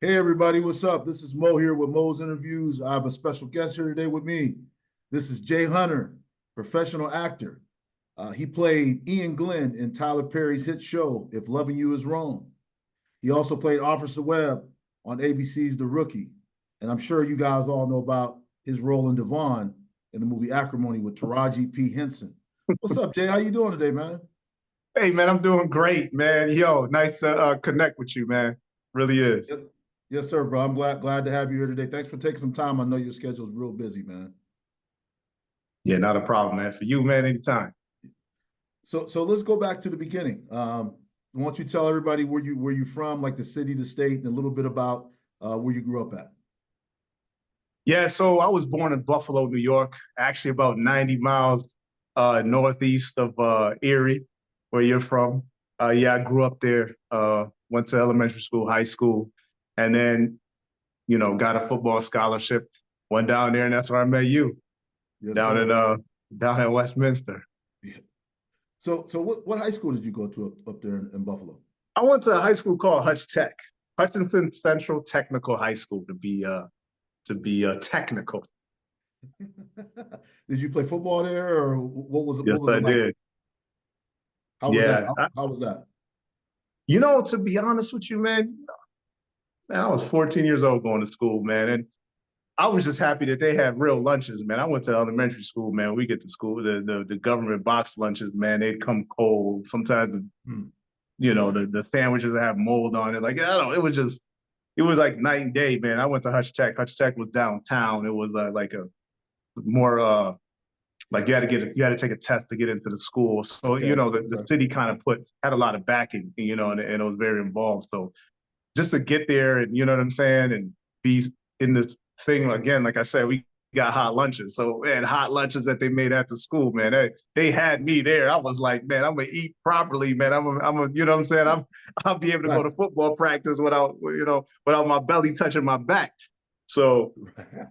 Hey everybody, what's up? This is Mo here with Mo's Interviews. I have a special guest here today with me. This is Jay Hunter, professional actor. He played Ian Glenn in Tyler Perry's hit show, If Loving You Is Wrong. He also played Officer Webb on ABC's The Rookie. And I'm sure you guys all know about his role in Devon in the movie Acrimony with Taraji P. Henson. What's up, Jay? How you doing today, man? Hey man, I'm doing great, man. Yo, nice to connect with you, man. Really is. Yep. Yes, sir, bro. I'm glad to have you here today. Thanks for taking some time. I know your schedule's real busy, man. Yeah, not a problem, man. For you, man, anytime. So let's go back to the beginning. Why don't you tell everybody where you from, like the city, the state, and a little bit about where you grew up at. Yeah, so I was born in Buffalo, New York, actually about 90 miles northeast of Erie, where you're from. Yeah, I grew up there, went to elementary school, high school, and then, got a football scholarship, went down there, and that's where I met you, Yes, down in sir. down at Westminster. Yeah. So what high school did you go to up there in Buffalo? I went to a high school called Hutch Tech, Hutchinson Central Technical High School to be technical. Did you play football there, or what was it? Yes, What was I it like? did. How was that? Yeah. How was that? To be honest with you, man, I was 14 years old going to school, man. And I was just happy that they had real lunches, man. I went to elementary school, man. We get to school, the government box lunches, man, they'd come cold. Sometimes, Hmm. the sandwiches that have mold on it. Like, I don't know, it was like night and day, man. I went to Hutch Tech. Hutch Tech was downtown. It was like a more like you had to take a test to get into the school. So, Okay. the Okay. city kind of had a lot of backing, and it was very involved. So just to get there and you know what I'm saying, and be in this thing again, like I said, we got hot lunches. So man, hot lunches that they made after school, man. They had me there. I was like, man, I'm gonna eat properly, man. You know what I'm saying? I'll be able to go Right. to football practice without my belly touching my back. So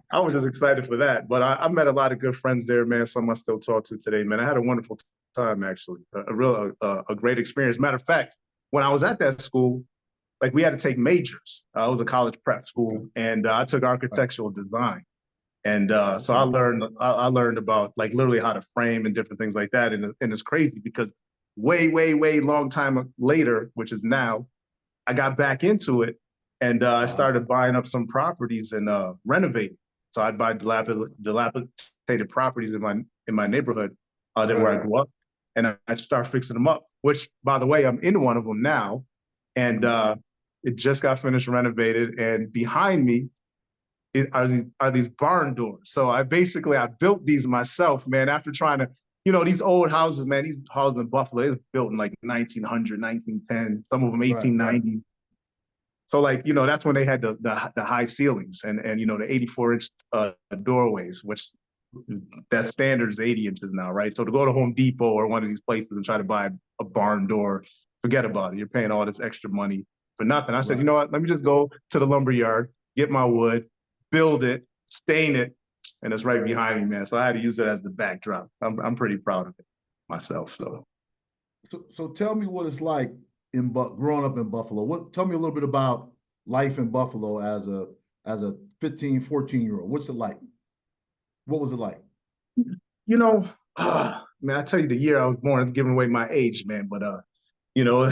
I was just excited for that. But I met a lot of good friends there, man. Some I still talk to today, man. I had a wonderful time actually, a great experience. Matter of fact, when I was at that school, like we had to take majors. It was a college prep Okay. school, and I took Right. architectural design. And so Okay. I learned about like literally how to frame and different things like that. And it's crazy because way, way, way long time later, which is now, I got back into it and I Uh-huh. started buying up some properties and renovating. So I'd buy dilapidated properties in my neighborhood there where Right. I grew up, and I start fixing them up. Which, by the way, I'm in one of them now, and Mhm. it just got finished renovated. And behind me are these barn doors. So I built these myself, man. After trying to, these old houses, man. These houses in Buffalo, they were built in like 1900, 1910, some of them Right. Right. 1890. So like, that's when they had the high ceilings and the 84-inch doorways, which that standard is 80 inches now, right? So to go to Home Depot or one of these places and try to buy a barn door, forget about it. You're paying all this extra money for nothing. I said, you Right. know what? Let me just go to the lumber yard, get my wood, build it, stain it, and it's right behind me, man. So I had to use it as the backdrop. I'm pretty proud of it myself. So So tell me what it's like growing up in Buffalo. Tell me a little bit about life in Buffalo as a 15, 14-year-old. What's it like? What was it like? you know, man, I tell you, the year I was born is giving away my age, man. But you know,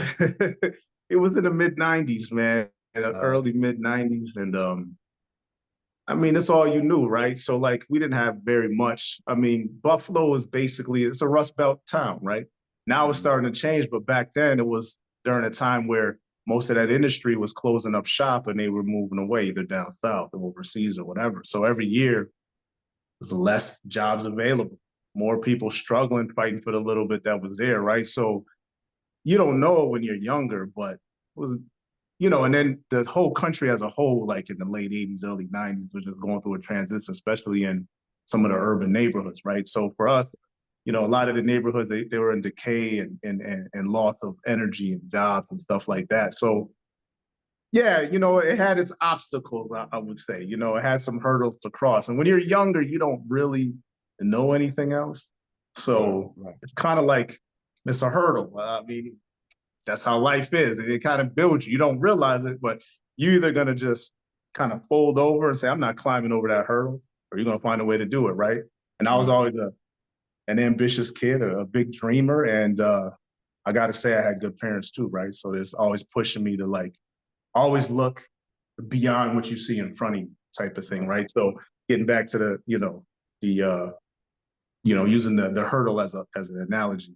it was in the mid '90s, man, in the Uh, early mid '90s, and I mean, it's all you knew, right? So like, we didn't have very much. I mean, Buffalo is basically it's a Rust Belt town, right? Now it's mhm. starting to change, but back then it was during a time where most of that industry was closing up shop and they were moving away, either down south or overseas or whatever. So every year there's less jobs available, more people struggling, fighting for the little bit that was there, right? So you don't know when you're younger, but it was, and then the whole country as a whole, like in the late '80s, early '90s, was just going through a transition, especially in some of the urban neighborhoods, right? So for us, a lot of the neighborhoods they were in decay and loss of energy and jobs and stuff like that. So yeah, it had its obstacles, I would say. It had some hurdles to cross. And when you're younger, you don't really know anything else. Right, So right. it's kind of like it's a hurdle. I mean, that's how life is. It kind of builds you. You don't realize it, but you either gonna just kind of fold over and say, I'm not climbing over that hurdle, or you're gonna find a way to do it, right? And I was always an ambitious kid, a big dreamer, and I gotta say I had good parents too, right? So there's always pushing me to like always look beyond what you see in front of you type of thing, right? So getting back to the, using the hurdle as an analogy,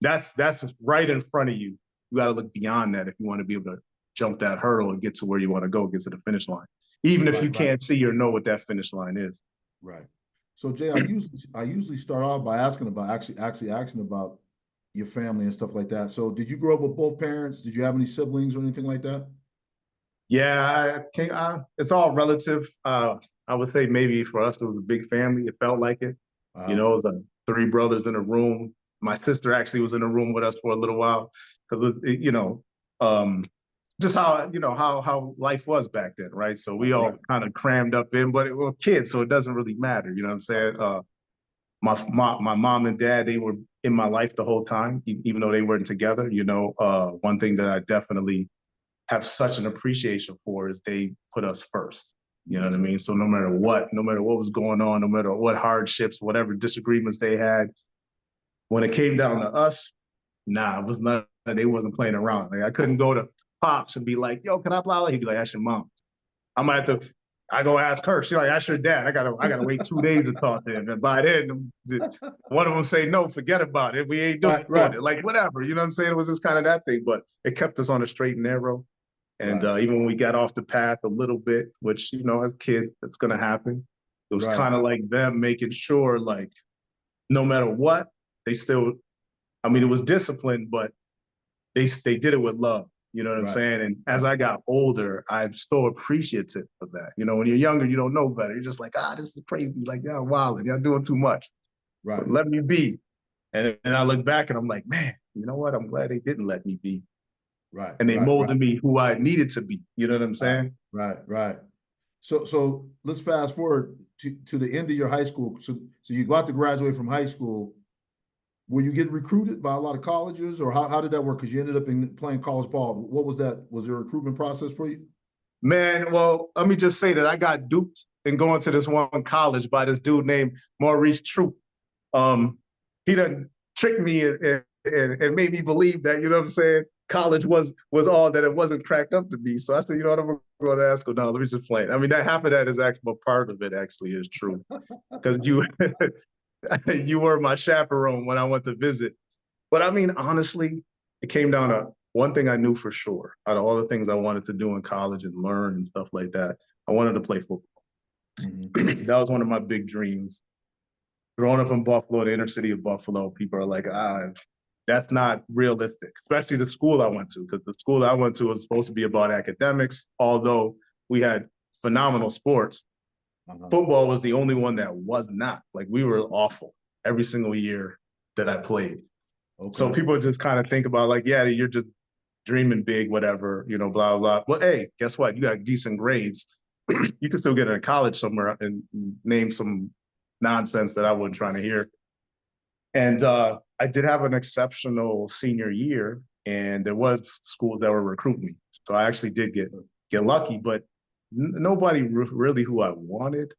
that's right in front of you. You got to look beyond that if you want to be able to jump that hurdle and get to where you want to go, get to the finish line, even if you can't see or know what that finish line is. Right. So Jay, I usually start off by asking about actually asking about your family and stuff like that. So did you grow up with both parents? Did you have any siblings or anything like that? Yeah, it's all relative. I would say maybe for us it was a big family. It felt like it. The three brothers in a room. My sister actually was in a room with us for a little while because just how life was back then, right? So we all kind of crammed up in, but we're kids, so it doesn't really matter. You know what I'm saying? My mom and dad, they were in my life the whole time, even though they weren't together. One thing that I definitely have such an appreciation for is they put us first. You know what I mean? So no matter what was going on, no matter what hardships, whatever disagreements they had, when it came down to us, it was not, they wasn't playing around. Like I couldn't go to Pops and be like, yo, can I blah, blah? He'd be like, that's your mom. I might have to, I go ask her. She's like, that's your dad. I gotta wait 2 days to talk to him. And by then, one of them say, no, forget about it. We ain't doing it. Like, whatever. You know what I'm saying? It was just kind of that thing, but it kept us on a straight and narrow. And even when we got off the path a little bit, which, as a kid, that's going to happen. It was kind of like them making sure, like, no matter what, they still, it was discipline, but they did it with love. You know what I'm saying? And as I got older, I'm so appreciative of that. When you're younger, you don't know better. You're just like, this is crazy. Like, y'all wilding, y'all doing too much. But let me be. And I look back and I'm like, man, you know what? I'm glad they didn't let me be. And they molded me who I needed to be. You know what I'm saying? Right. So let's fast forward to the end of your high school. So you got to graduate from high school. Were you getting recruited by a lot of colleges, or how did that work? Because you ended up playing college ball. What was that? Was there a recruitment process for you? Man, well, let me just say that I got duped in going to this one college by this dude named Maurice Troop. He done tricked me and made me believe that, you know what I'm saying, college was all that it wasn't cracked up to be. So I said, you know what, I'm going to ask him. No, let me just play it. That half of that is actually part of it actually is true. Because you were my chaperone when I went to visit. But honestly, it came down to one thing I knew for sure. Out of all the things I wanted to do in college and learn and stuff like that, I wanted to play football. That was one of my big dreams. Growing up in Buffalo, the inner city of Buffalo, people are like, that's not realistic, especially the school I went to, because the school I went to was supposed to be about academics, although we had phenomenal sports. Football was the only one that was not. Like, we were awful every single year that I played. So people just kind of think about like, yeah, you're just dreaming big, whatever, blah, blah. Well, hey, guess what? You got decent grades. You can still get into college somewhere and name some nonsense that I wasn't trying to hear. And I did have an exceptional senior year, and there was schools that were recruiting me. So I actually did get lucky, but nobody really who I wanted.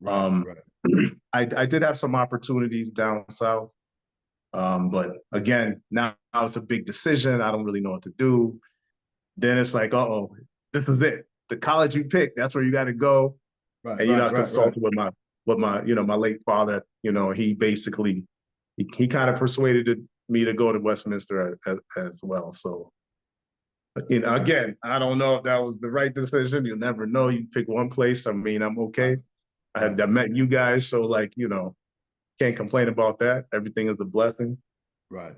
I did have some opportunities down south. But again, now it's a big decision. I don't really know what to do. Then it's like, this is it. The college you pick, that's where you got to go. And I consulted with my my late father. He basically he kind of persuaded me to go to Westminster as well. So, again, I don't know if that was the right decision. You'll never know. You pick one place. I'm okay. I met you guys, so can't complain about that. Everything is a blessing. Right.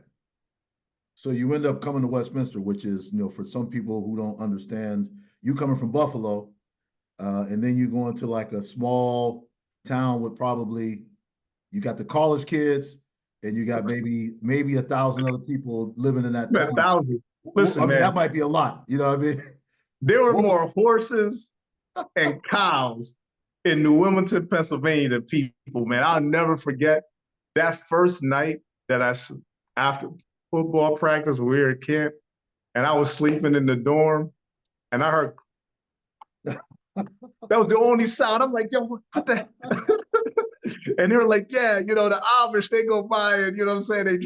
So you end up coming to Westminster, which is, for some people who don't understand, you coming from Buffalo, and then you go into like a small town with probably, you got the college kids, and you got maybe 1,000 other people living in that town. 1,000. Listen, man, that might be a lot. You know what I mean? There were more horses and cows in New Wilmington, Pennsylvania than people, man. I'll never forget that first night that after football practice, we were at camp, and I was sleeping in the dorm. and I heard that was the only sound. I'm like, yo, what the? And they're like, yeah, you know, the Amish, they go by and you know what I'm saying, they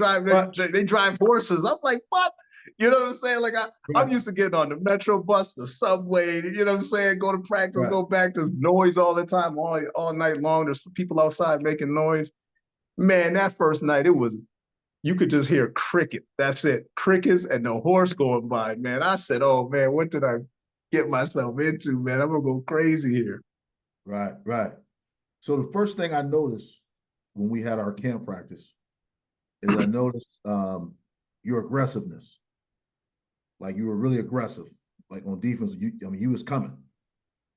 drive horses. I'm like, what? You know what I'm saying? Like I'm used to getting on the metro bus, the subway, you know what I'm saying, go to practice, go back. There's noise all the time, all night long. There's people outside making noise. Man, that first night, you could just hear cricket. That's it. Crickets and the horse going by, man. I said, oh man, what did I get myself into, man? I'm gonna go crazy here. Right, right. So the first thing I noticed when we had our camp practice is I noticed your aggressiveness. Like you were really aggressive. Like on defense, you was coming.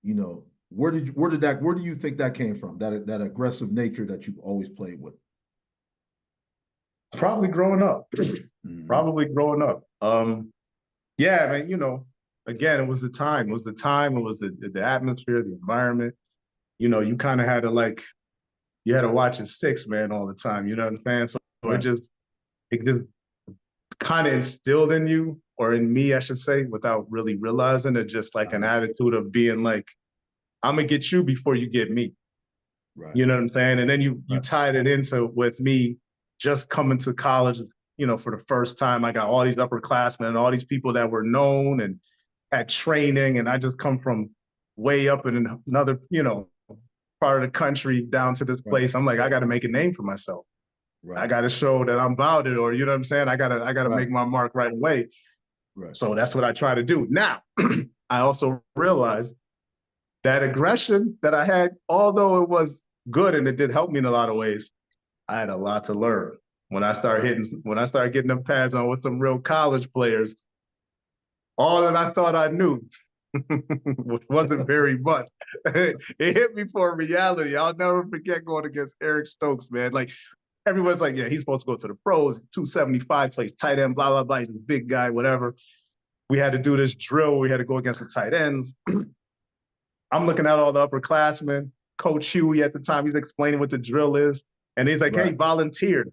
You know, where do you think that came from? That aggressive nature that you've always played with? Probably growing up. Probably growing up. Yeah, man, you know, again, it was the time. It was the atmosphere, the environment. You know, you kind of had to you had to watch it 6-man all the time. You know what I'm saying? So it just kind of instilled in you, or in me, I should say, without really realizing it, just like an attitude of being like, I'm gonna get you before you get me. Right. You know what I'm saying? And then you tied it into with me just coming to college, you know, for the first time. I got all these upperclassmen and all these people that were known and had training, and I just come from way up in another, you know, part of the country down to this place. I'm like, I got to make a name for myself. I got to show that I'm about it, or you know what I'm saying? I gotta make my mark right away. So that's what I try to do. Now, I also realized that aggression that I had, although it was good and it did help me in a lot of ways, I had a lot to learn. When I started getting them pads on with some real college players, all that I thought I knew which wasn't very much. It hit me for reality. I'll never forget going against Eric Stokes, man. Like everyone's like, yeah, he's supposed to go to the pros, 275, plays tight end, blah, blah, blah. He's a big guy, whatever. We had to do this drill. We had to go against the tight ends. I'm looking at all the upperclassmen. Coach Huey at the time, he's explaining what the drill is. And he's like, hey, volunteer.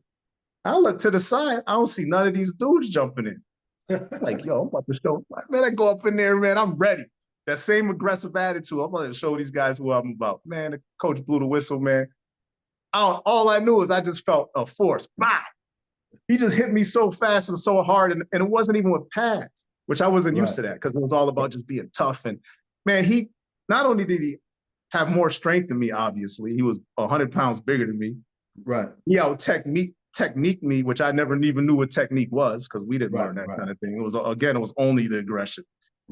I look to the side. I don't see none of these dudes jumping in. I'm like, yo, I'm about to show. Man, I go up in there, man, I'm ready. That same aggressive attitude. I'm about to show these guys who I'm about. Man, the coach blew the whistle, man. All I knew is I just felt a force. Bah! He just hit me so fast and so hard, and it wasn't even with pads, which I wasn't used to that because it was all about just being tough. And man, he not only did he have more strength than me, obviously, he was 100 pounds bigger than me. Right. He technique me, which I never even knew what technique was because we didn't learn that kind of thing. It was only the aggression.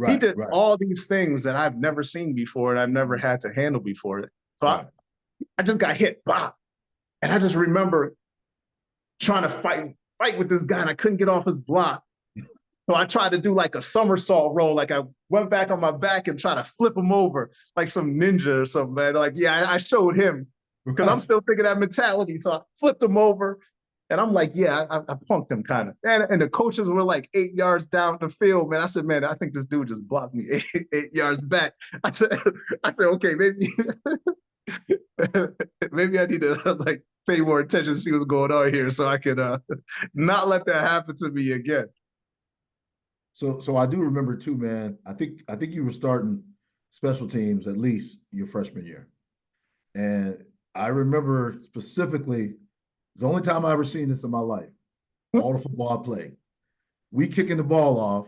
He did all these things that I've never seen before and I've never had to handle before. So I just got hit. Wow. And I just remember trying to fight with this guy and I couldn't get off his block. So I tried to do like a somersault roll. Like I went back on my back and tried to flip him over like some ninja or something, man. Like, yeah, I showed him because I'm still thinking that mentality. So I flipped him over and I'm like, yeah, I punked him kind of. And the coaches were like 8 yards down the field, man. I said, man, I think this dude just blocked me eight yards back. I said, okay, maybe, maybe I need to like pay more attention to see what's going on here so I can not let that happen to me again. So I do remember too, man. I think you were starting special teams at least your freshman year. And I remember specifically, it's the only time I ever seen this in my life. All the football I played. We kicking the ball off.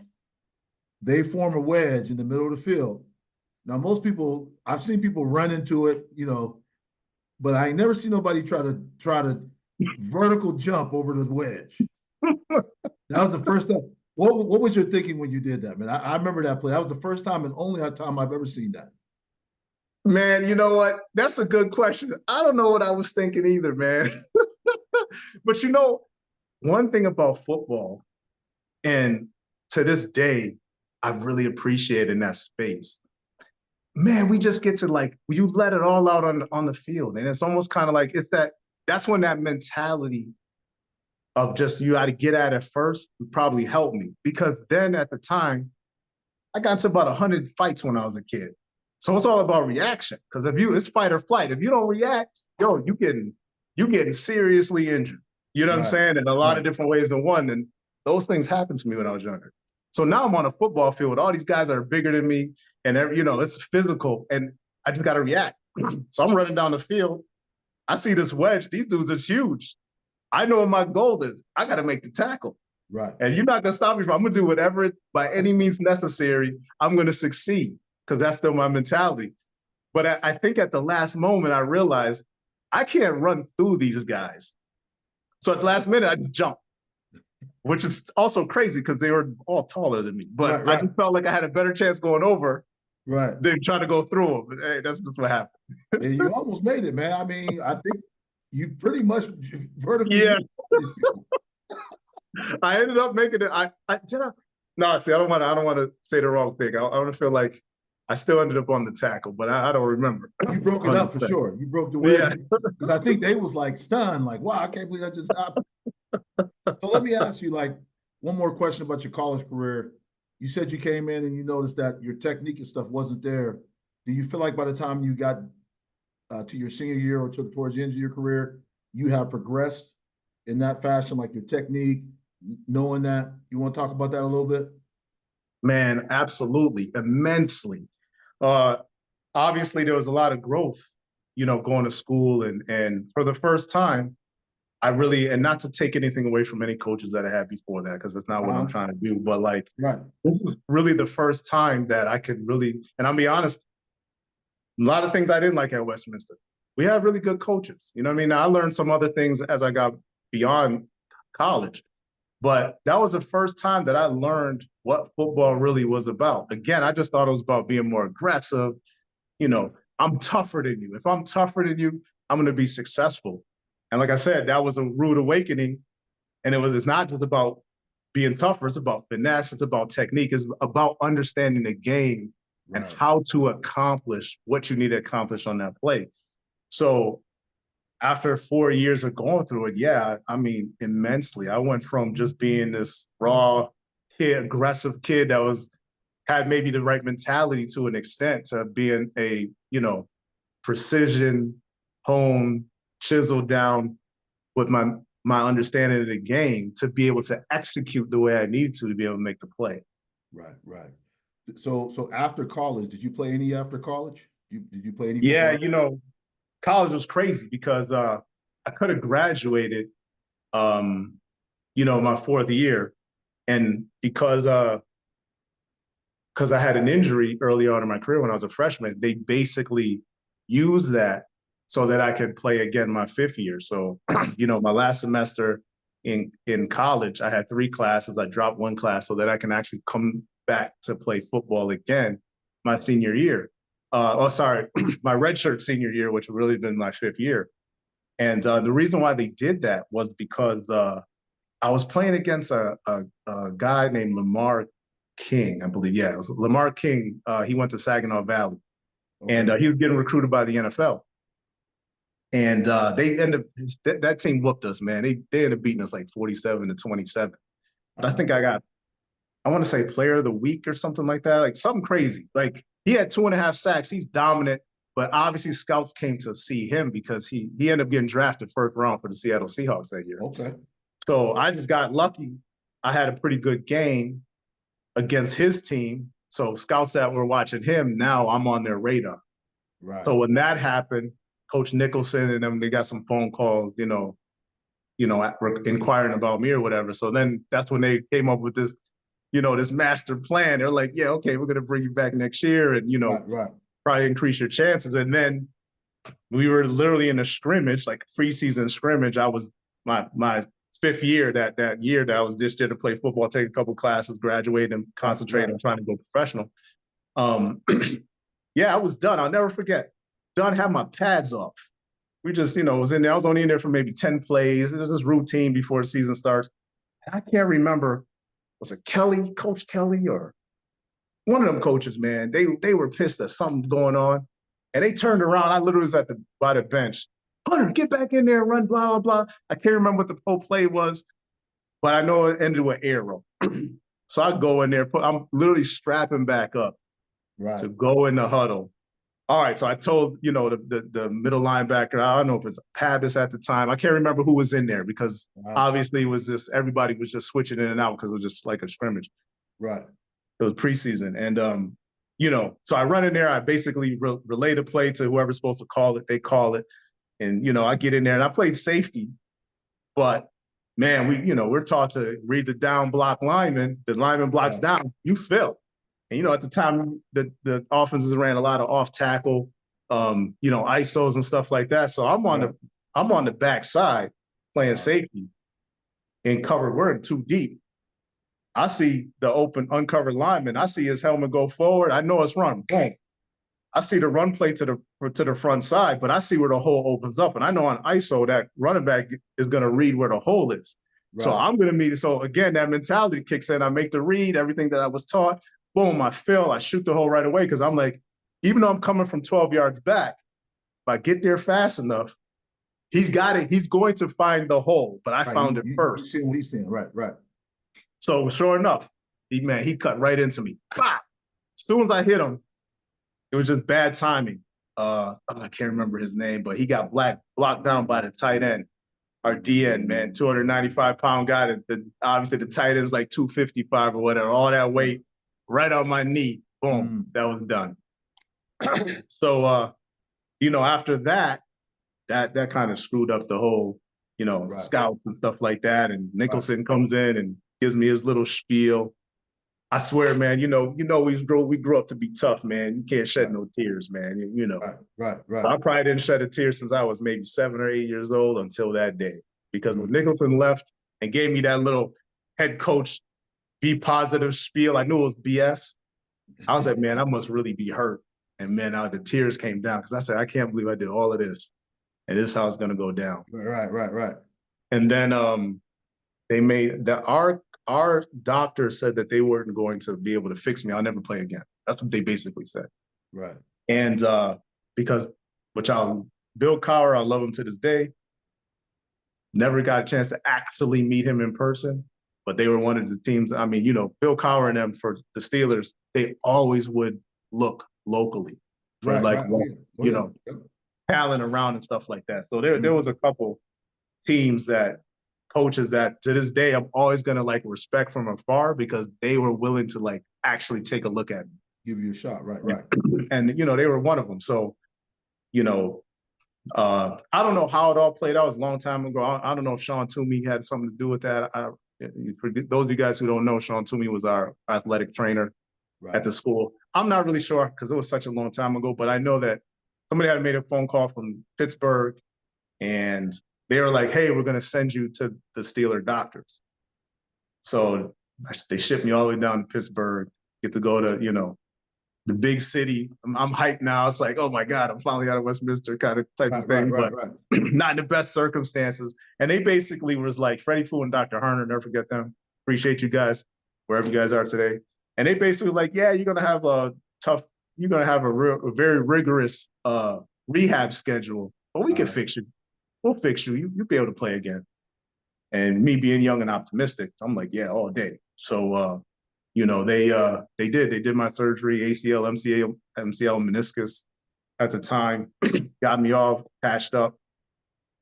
They form a wedge in the middle of the field. Now, most people, I've seen people run into it, you know, but I ain't never seen nobody try to vertical jump over the wedge. That was the first time. What was your thinking when you did that, man? I remember that play. That was the first time and only time I've ever seen that. Man, you know what? That's a good question. I don't know what I was thinking either, man. But you know, one thing about football, and to this day, I've really appreciated in that space. Man, we just get to like, you let it all out on the field. And it's almost kind of like, that's when that mentality of just you got to get at it first would probably help me. Because then at the time, I got into about 100 fights when I was a kid. So it's all about reaction. Because it's fight or flight. If you don't react, yo, you getting seriously injured. You know what I'm saying? In a lot of different ways than one. And those things happened to me when I was younger. So now I'm on a football field with all these guys that are bigger than me, and it's physical, and I just got to react. So I'm running down the field. I see this wedge. These dudes are huge. I know what my goal is. I got to make the tackle. Right. And you're not going to stop me from, I'm going to do whatever by any means necessary. I'm going to succeed because that's still my mentality. But I think at the last moment, I realized I can't run through these guys. So at the last minute, I just jumped, which is also crazy because they were all taller than me. But Right. I just felt like I had a better chance going over than trying to go through them. But, hey, that's just what happened. And you almost made it, man. I mean, I think you pretty much vertically. Yeah. I ended up making it. No, see, I don't want to say the wrong thing. I want to feel like I still ended up on the tackle, but I don't remember. You broke it up for sure. You broke the wedge. Because I think they was like stunned, like, wow, I can't believe I just stopped. So let me ask you, like, one more question about your college career. You said you came in and you noticed that your technique and stuff wasn't there. Do you feel like by the time you got to your senior year or towards the end of your career, you have progressed in that fashion, like your technique, knowing that? You want to talk about that a little bit? Man, absolutely, immensely. Obviously, there was a lot of growth, going to school, and for the first time, I really, and not to take anything away from any coaches that I had before that, because that's not what I'm trying to do, but like, this was really the first time that I could really, and I'll be honest, a lot of things I didn't like at Westminster. We had really good coaches. You know what I mean? Now, I learned some other things as I got beyond college, but that was the first time that I learned what football really was about. Again, I just thought it was about being more aggressive. I'm tougher than you. If I'm tougher than you, I'm going to be successful. And like I said, that was a rude awakening. And it's not just about being tougher. It's about finesse. It's about technique. It's about understanding the game and how to accomplish what you need to accomplish on that play. So after 4 years of going through it, yeah, I mean, immensely. I went from just being this raw kid, aggressive kid that had maybe the right mentality to an extent to being a, precision, honed, chiseled down with my understanding of the game to be able to execute the way I need to be able to make the play. Right. So after college, did you play any after college? Did you play any? Yeah, college was crazy because I could have graduated, my fourth year, and because I had an injury early on in my career when I was a freshman, they basically used that so that I could play again my fifth year. So, my last semester in college, I had 3 classes. I dropped 1 class so that I can actually come back to play football again my senior year. My redshirt senior year, which would really been my 5th year. And the reason why they did that was because I was playing against a guy named Lamar King, I believe. Yeah, it was Lamar King. He went to Saginaw Valley, and he was getting recruited by the NFL. And they ended up, that team whooped us, man. They ended up beating us like 47-27. But I think I want to say player of the week or something like that, like something crazy. Like he had 2.5 sacks. He's dominant, but obviously scouts came to see him because he ended up getting drafted first round for the Seattle Seahawks that year. So I just got lucky. I had a pretty good game against his team. So scouts that were watching him, now I'm on their radar. So when that happened, Coach Nicholson and them, they got some phone calls, inquiring about me or whatever. So then that's when they came up with this, this master plan. They're like, yeah, okay, we're going to bring you back next year and, probably increase your chances. And then we were literally in a scrimmage, like preseason scrimmage. I was my 5th year that year that I was just there to play football, take a couple classes, graduate, and concentrate on trying to go professional. Yeah, I was done. I'll never forget. Done, had my pads off. We just, was in there. I was only in there for maybe 10 plays. It was just routine before the season starts. I can't remember, was it Coach Kelly, or one of them coaches, man. They were pissed at something going on. And they turned around. I literally was by the bench. Hunter, get back in there and run, blah, blah, blah. I can't remember what the whole play was, but I know it ended with arrow. So I go in there, I'm literally strapping back up to go in the huddle. All right, so I told, the middle linebacker, I don't know if it's Pavis at the time. I can't remember who was in there because obviously it was everybody was just switching in and out because it was just like a scrimmage. Right. It was preseason. And, you know, so I run in there, I basically relay the play to whoever's supposed to call it, they call it. And, you know, I get in there and I played safety, but man, we're taught to read the down block lineman. The lineman blocks down, you fill. And, you know, at the time, the offenses ran a lot of off tackle, ISOs and stuff like that. So I'm on the backside playing safety in cover. We're in too deep. I see the open, uncovered lineman. I see his helmet go forward. I know it's run. Boom. I see the run play to the front side, but I see where the hole opens up. And I know on ISO that running back is going to read where the hole is. Right. So I'm going to meet it. So again, that mentality kicks in. I make the read, everything that I was taught. Boom, I fill. I shoot the hole right away because I'm like, even though I'm coming from 12 yards back, if I get there fast enough, he's got it. He's going to find the hole, but I found it first. You see what he's saying. Right. So sure enough, he cut right into me. Bah! As soon as I hit him, it was just bad timing. I can't remember his name, but he got blocked down by the tight end, our DN, man, 295-pound guy. Obviously the tight end's like 255 or whatever, all that weight right on my knee. Boom, that was done. So, after that kind of screwed up the whole, scouts and stuff like that. And Nicholson comes in and gives me his little spiel. I swear, man, we grew up to be tough, man. You can't shed no tears, man. Right. I probably didn't shed a tear since I was maybe 7 or 8 years old until that day. Because when Nicholson left and gave me that little head coach be positive spiel, I knew it was BS. I was like, man, I must really be hurt. And man, the tears came down because I said, I can't believe I did all of this. And this is how it's gonna go down. Right. And then they made our doctor said that they weren't going to be able to fix me. I'll never play again. That's what they basically said. Right. And because Bill Cowher, I love him to this day. Never got a chance to actually meet him in person, but they were one of the teams. I mean, Bill Cowher and them for the Steelers, they always would look locally for talent around and stuff like that. So there was a couple teams coaches that to this day I'm always gonna respect from afar because they were willing to actually take a look at me. Give you a shot, right. And they were one of them. So, I don't know how it all played out. It was a long time ago. I don't know if Sean Toomey had something to do with that. For those of you guys who don't know, Sean Toomey was our athletic trainer at the school. I'm not really sure because it was such a long time ago, but I know that somebody had made a phone call from Pittsburgh and they were like, hey, we're going to send you to the Steeler doctors. So they shipped me all the way down to Pittsburgh, get to go to, the big city. I'm hyped now. It's like, oh my God, I'm finally out of Westminster kind of type of thing, but not in the best circumstances. And they basically was like, Freddie Fu and Dr. Harner, never forget them. Appreciate you guys, wherever you guys are today. And they basically like, yeah, you're going to have a very rigorous rehab schedule, but we can fix you. We'll fix you. You'll be able to play again. And me being young and optimistic, I'm like, yeah, all day. So, they did my surgery, ACL, MCL, meniscus at the time, got me all patched up.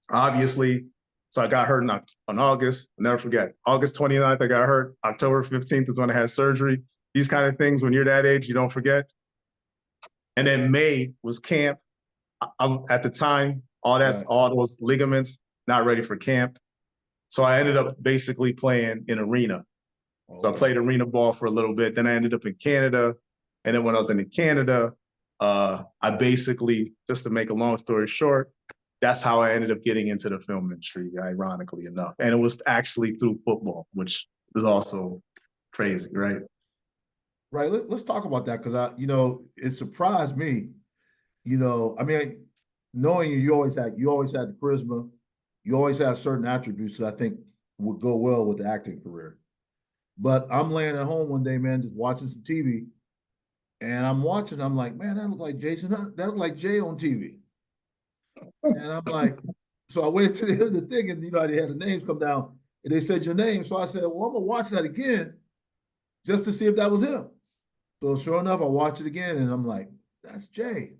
Obviously, so I got hurt on August. I'll never forget. August 29th, I got hurt. October 15th is when I had surgery. These kind of things, when you're that age, you don't forget. And then May was camp. At the time, all those ligaments, not ready for camp. So I ended up basically playing in arena. So I played arena ball for a little bit. Then I ended up in Canada. And then when I was in Canada, I basically, just to make a long story short, that's how I ended up getting into the film industry, ironically enough. And it was actually through football, which is also crazy, right? Right. Let's talk about that because it surprised me. I mean, knowing you always had the charisma, you always had certain attributes that I think would go well with the acting career. But I'm laying at home one day, man, just watching some TV, and I'm like, man, that looked like Jason. That looked like Jay on TV. And I'm like, so I went to the end of the thing, and they had the names come down, and they said your name. So I said, well, I'm gonna watch that again, just to see if that was him. So sure enough, I watched it again, and I'm like, that's Jay.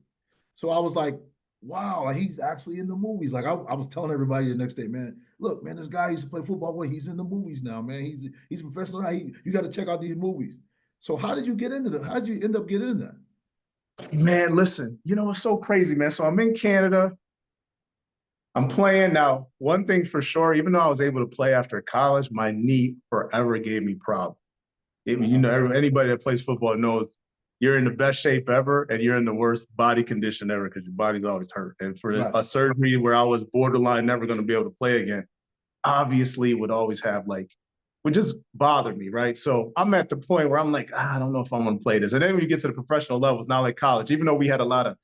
So I was like, wow, like he's actually in the movies. Like I was telling everybody the next day, man, look, man, this guy used to play football. Well, he's in the movies now, man. He's a professional. You got to check out these movies. So how did you get into that? How did you end up getting in that? Man, listen, it's so crazy, man. So I'm in Canada. I'm playing now. One thing for sure, even though I was able to play after college, my knee forever gave me problems. Anybody that plays football knows you're in the best shape ever and you're in the worst body condition ever because your body's always hurt. And for Right. a surgery where I was borderline never going to be able to play again, obviously would always have would just bother me, right? So I'm at the point where I'm like, I don't know if I'm going to play this. And then when you get to the professional level, it's not like college, even though we had a lot of,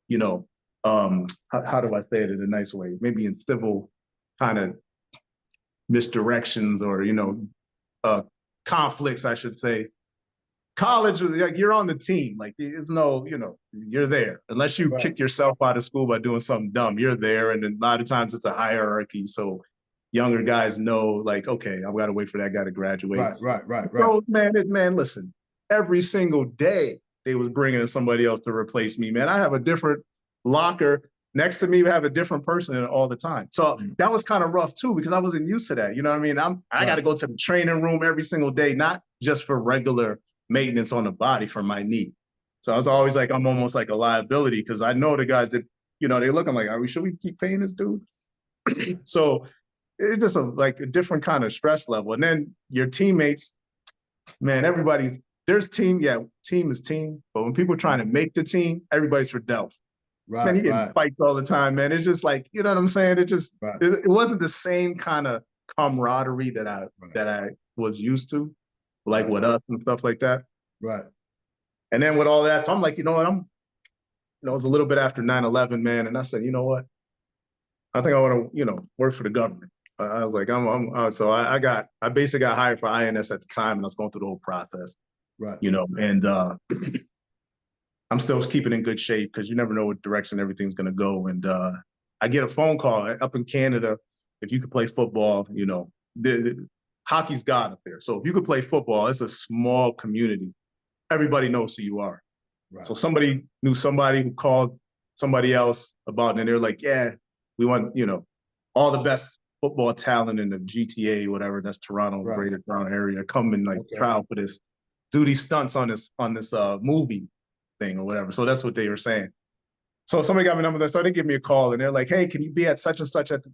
you know, how do I say it in a nice way? Maybe in civil kind of misdirections or, conflicts, I should say. College, like you're on the team. Like it's no, you're there. Unless you Right. kick yourself out of school by doing something dumb, you're there. And then a lot of times it's a hierarchy. So younger guys know, like, okay, I've got to wait for that guy to graduate. Right. So man, listen, every single day they was bringing in somebody else to replace me. Man, I have a different locker next to me. Have a different person in it all the time. So that was kind of rough too because I wasn't used to that. You know what I mean? I got to go to the training room every single day, not just for regular maintenance on the body for my knee. So I was always like, I'm almost like a liability because I know the guys that, they look, I'm like, should we keep paying this dude? So it's just like a different kind of stress level. And then your teammates, man, there's team. Yeah, team is team. But when people are trying to make the team, everybody's for Delph. Man, you get fights all the time, man. It's just like, you know what I'm saying? It wasn't the same kind of camaraderie that I was used to, like with us and stuff like that. Right. And then with all that, so I'm like, you know what? It was a little bit after 9/11, man. And I said, you know what? I think I want to, work for the government. I was like, so I basically got hired for INS at the time and I was going through the whole process, Right. And I'm still keeping in good shape because you never know what direction everything's going to go. And I get a phone call up in Canada. If you could play football, the hockey's God up there. So if you could play football, it's a small community. Everybody knows who you are. Right. So somebody knew somebody who called somebody else about it, and they're like, yeah, we want, all the best football talent in the GTA, whatever, that's Toronto, Greater Toronto area, come and trial for this, do these stunts on this movie thing or whatever. So that's what they were saying. So somebody got my number there, so they give me a call and they're like, hey, can you be at such and such at,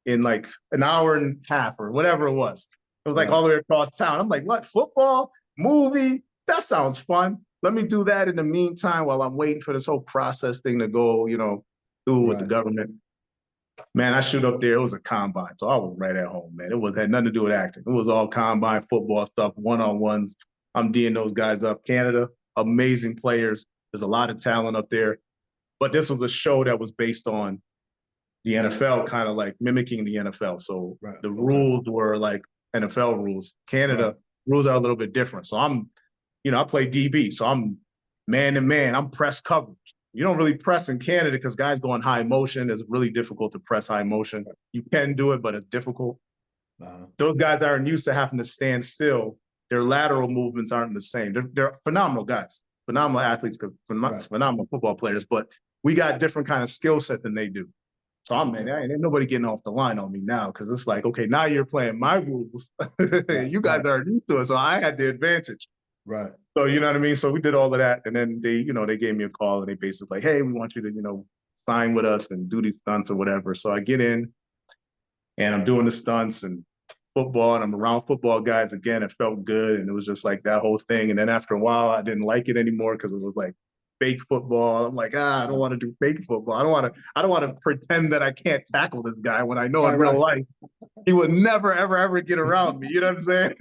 in like an hour and a half or whatever it was. It was like all the way across town. I'm like, what, football, movie? That sounds fun. Let me do that in the meantime while I'm waiting for this whole process thing to go, through with the government. Man, I shoot up there. It was a combine. So I was right at home, man. Had nothing to do with acting. It was all combine football stuff, one-on-ones. I'm D'ing those guys up. Canada, amazing players. There's a lot of talent up there. But this was a show that was based on the NFL, kind of like mimicking the NFL. So the rules were like NFL rules. Canada rules are a little bit different. So I play DB. So I'm man to man. I'm press coverage. You don't really press in Canada because guys go on high motion. It's really difficult to press high motion. You can do it, but it's difficult. Those guys aren't used to having to stand still. Their lateral movements aren't the same. They're phenomenal guys, phenomenal athletes, phenomenal football players, but we got different kind of skill set than they do. So ain't nobody getting off the line on me now because it's like, okay, now you're playing my rules. You guys aren't used to it. So I had the advantage. Right. So, you know what I mean? So we did all of that. And then they gave me a call and they basically like, hey, we want you to, sign with us and do these stunts or whatever. So I get in and I'm doing the stunts and football and I'm around football guys again. It felt good. And it was just like that whole thing. And then after a while, I didn't like it anymore because it was like fake football. I'm like, I don't want to do fake football. I don't want to pretend that I can't tackle this guy when I know in real life he would never, ever get around me. You know what I'm saying?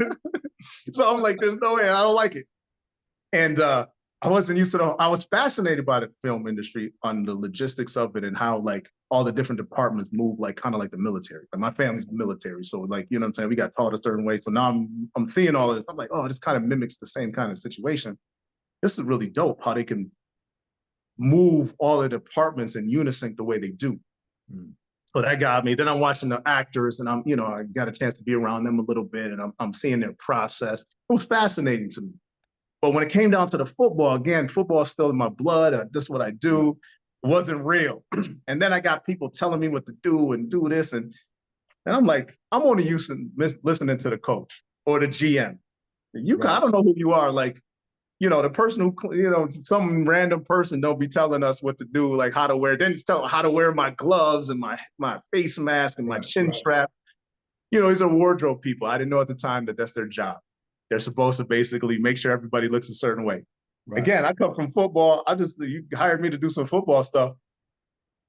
So I'm like, there's no way. I don't like it. And I wasn't used to I was fascinated by the film industry on the logistics of it and how like all the different departments move, like kind of like the military. Like my family's military. So like, you know what I'm saying? We got taught a certain way. So now I'm seeing all of this. I'm like, oh, this kind of mimics the same kind of situation. This is really dope how they can move all the departments in unison the way they do. So that got me. Then I'm watching the actors and I got a chance to be around them a little bit and I'm seeing their process. It was fascinating to me. But when it came down to the football, again, football is still in my blood. This is what I do. wasn't real. And then I got people telling me what to do and do this. And I'm like, I'm only listening to the coach or the GM. I don't know who you are. Like, the person who, some random person don't be telling us what to do, like how to wear, didn't tell how to wear my gloves and my face mask and my chin strap. These are wardrobe people. I didn't know at the time that that's their job. They're supposed to basically make sure everybody looks a certain way. Right. Again, I come from football. You hired me to do some football stuff.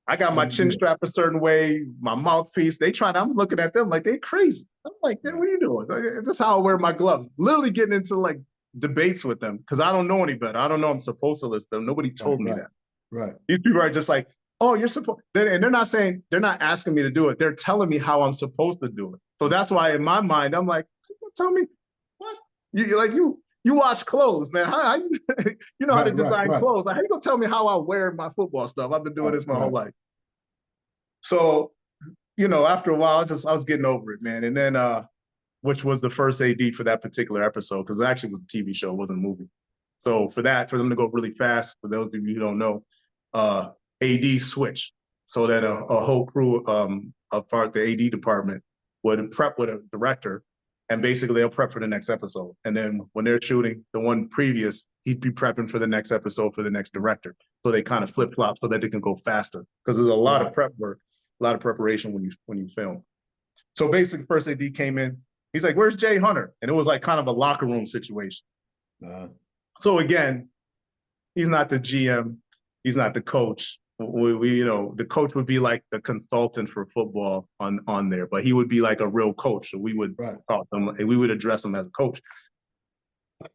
I got my chin strap a certain way, my mouthpiece. I'm looking at them like they crazy. I'm like, man, what are you doing? This is how I wear my gloves. Literally getting into like debates with them because I don't know any better. I don't know I'm supposed to list them. Nobody told me that. Right. These people are just like, oh, you're supposed, and they're not asking me to do it. They're telling me how I'm supposed to do it. So that's why in my mind, I'm like, tell me what? You wash clothes, man. How you know how to design clothes. How you gonna tell me how I wear my football stuff? I've been doing this my whole life. So, after a while, I was getting over it, man. And then, which was the first AD for that particular episode, because it actually was a TV show, it wasn't a movie. So for them to go really fast, for those of you who don't know, AD switch so that a whole crew of the AD department would prep with a director, and basically they'll prep for the next episode. And then when they're shooting the one previous, he'd be prepping for the next episode for the next director. So they kind of flip flop so that they can go faster, because there's a lot of prep work, a lot of preparation when you film. So basically, first AD came in. He's like, "Where's Jay Hunter?" And it was like kind of a locker room situation. So again, he's not the GM, he's not the coach. The coach would be like the consultant for football on there, but he would be like a real coach. So we would talk to him and we would address him as a coach.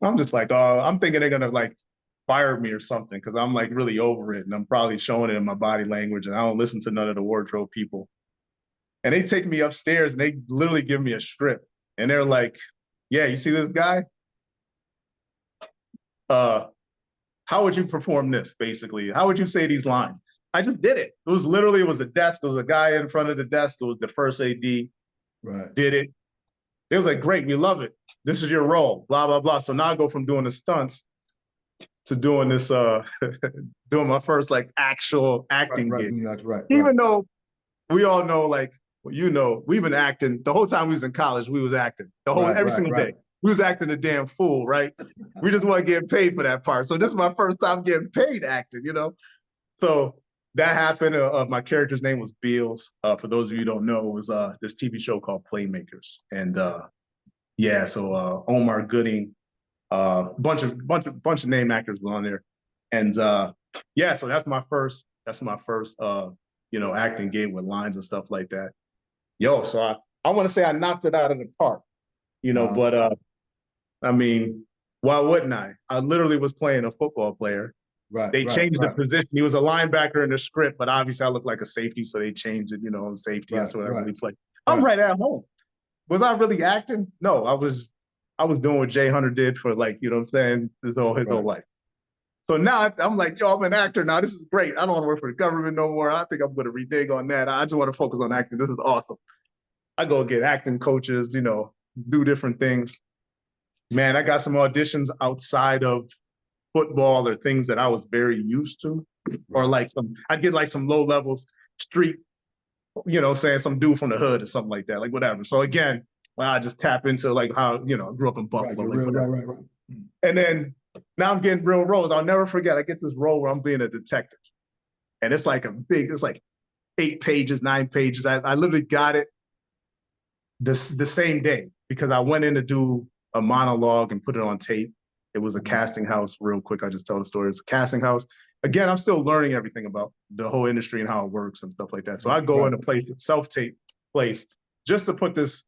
I'm just like, oh, I'm thinking they're gonna like fire me or something because I'm like really over it, and I'm probably showing it in my body language, and I don't listen to none of the wardrobe people. And they take me upstairs and they literally give me a script, and they're like, "Yeah, you see this guy? How would you perform this, basically? How would you say these lines?" I just did it. It was a desk. There was a guy in front of the desk. It was the first AD. Did it. It was like, great, we love it. This is your role, blah, blah, blah. So now I go from doing the stunts to doing this, doing my first like actual acting gig. Even though we all know, like, we've been acting the whole time we was in college, we was acting every single day. We was acting a damn fool, right? We just weren't getting paid for that part. So this is my first time getting paid acting, So that happened. My character's name was Beals. For those of you who don't know, it was this TV show called Playmakers. And so Omar Gooding, bunch of name actors were on there. And so that's my first acting gig with lines and stuff like that. So I want to say I knocked it out of the park, but I mean, why wouldn't I? I literally was playing a football player. They changed the position. He was a linebacker in the script, but obviously I look like a safety, so they changed it, safety. That's what I really play. I'm right at home. Was I really acting? No, I was doing what Jay Hunter did for his whole life. So now I'm like, I'm an actor now. This is great. I don't want to work for the government no more. I think I'm going to renege on that. I just want to focus on acting. This is awesome. I go get acting coaches, do different things. Man, I got some auditions outside of football or things that I was very used to, or like I'd get like some low levels street, saying some dude from the hood or something like that, like whatever. So again, I just tap into like how, I grew up in Buffalo. And then now I'm getting real roles. I'll never forget, I get this role where I'm being a detective. And it's like it's like 8 pages, 9 pages. I literally got it the same day because I went in to do a monologue and put it on tape. It was a casting house. Real quick, I just tell the story. It's a casting house. Again, I'm still learning everything about the whole industry and how it works and stuff like that. So I go in a place, self-tape place, just to put this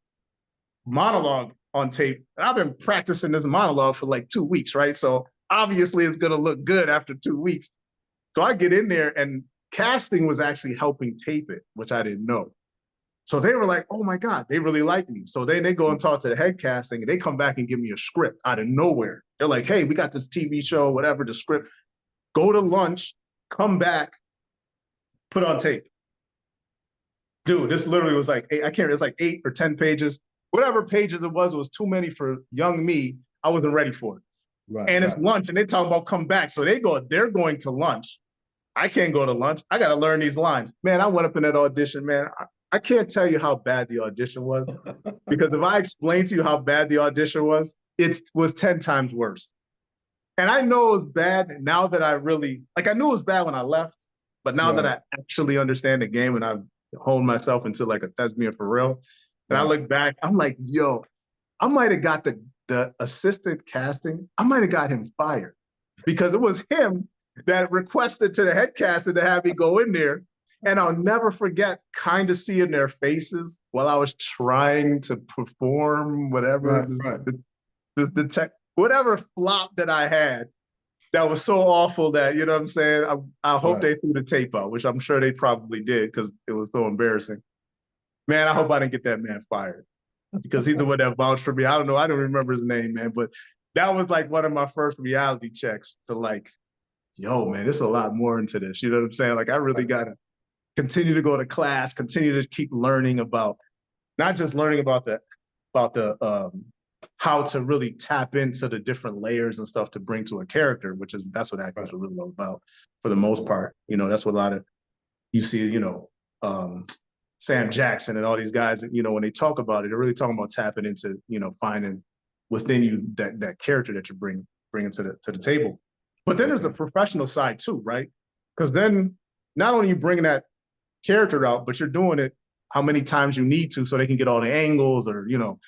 monologue on tape. And I've been practicing this monologue for like 2 weeks, right? So obviously it's gonna look good after 2 weeks. So I get in there and casting was actually helping tape it, which I didn't know. So they were like, oh my God, they really like me. So then they go and talk to the head casting and they come back and give me a script out of nowhere. They're like, hey, we got this TV show, whatever, the script. Go to lunch, come back, put on tape. Dude, this literally was like, it's like 8 or 10 pages. Whatever pages it was too many for young me. I wasn't ready for it. It's lunch and they're talking about come back. So they're going to lunch. I can't go to lunch. I got to learn these lines. Man, I went up in that audition, man. I can't tell you how bad the audition was because if I explain to you how bad the audition was, it was 10 times worse. And I know it was bad now that I really, like, I knew it was bad when I left, but now that I actually understand the game and I've honed myself into like a thespian for real, and I look back, I'm like, yo, I might have got the assistant casting, I might have got him fired because it was him that requested to the head caster to have me go in there. And I'll never forget kind of seeing their faces while I was trying to perform whatever the tech, whatever flop that I had that was so awful that, you know what I'm saying? I hope they threw the tape out, which I'm sure they probably did because it was so embarrassing. Man, I hope I didn't get that man fired because he's the one that vouched for me. I don't know. I don't remember his name, man, but that was like one of my first reality checks to like, yo, man, there's a lot more into this. You know what I'm saying? Like, I really got to continue to go to class, continue to keep learning about, not just learning about the how to really tap into the different layers and stuff to bring to a character, that's what acting is really all about for the most part. You know, that's what a lot of, you see, you know, Sam Jackson and all these guys, you know, when they talk about it, they're really talking about tapping into, you know, finding within you that character that you're bringing to the table. But then there's a professional side too, right? Because then not only are you bringing that character out, but you're doing it how many times you need to so they can get all the angles, or, you know,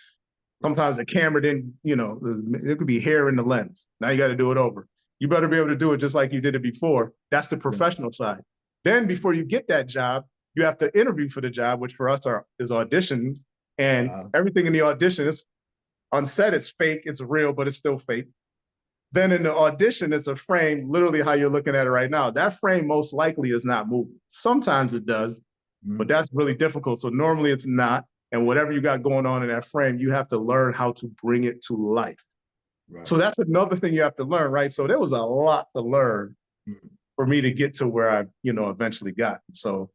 sometimes the camera didn't, you know, there could be hair in the lens. Now you got to do it over. You better be able to do it just like you did it before. That's the professional side. Then before you get that job, you have to interview for the job, which for us is auditions. And everything in the audition is on set, it's fake, it's real, but it's still fake. Then in the audition, it's a frame, literally how you're looking at it right now. That frame most likely is not moving. Sometimes it does, but that's really difficult. So normally it's not. And whatever you got going on in that frame, you have to learn how to bring it to life. So that's another thing you have to learn, right? So there was a lot to learn for me to get to where I, you know, eventually got. So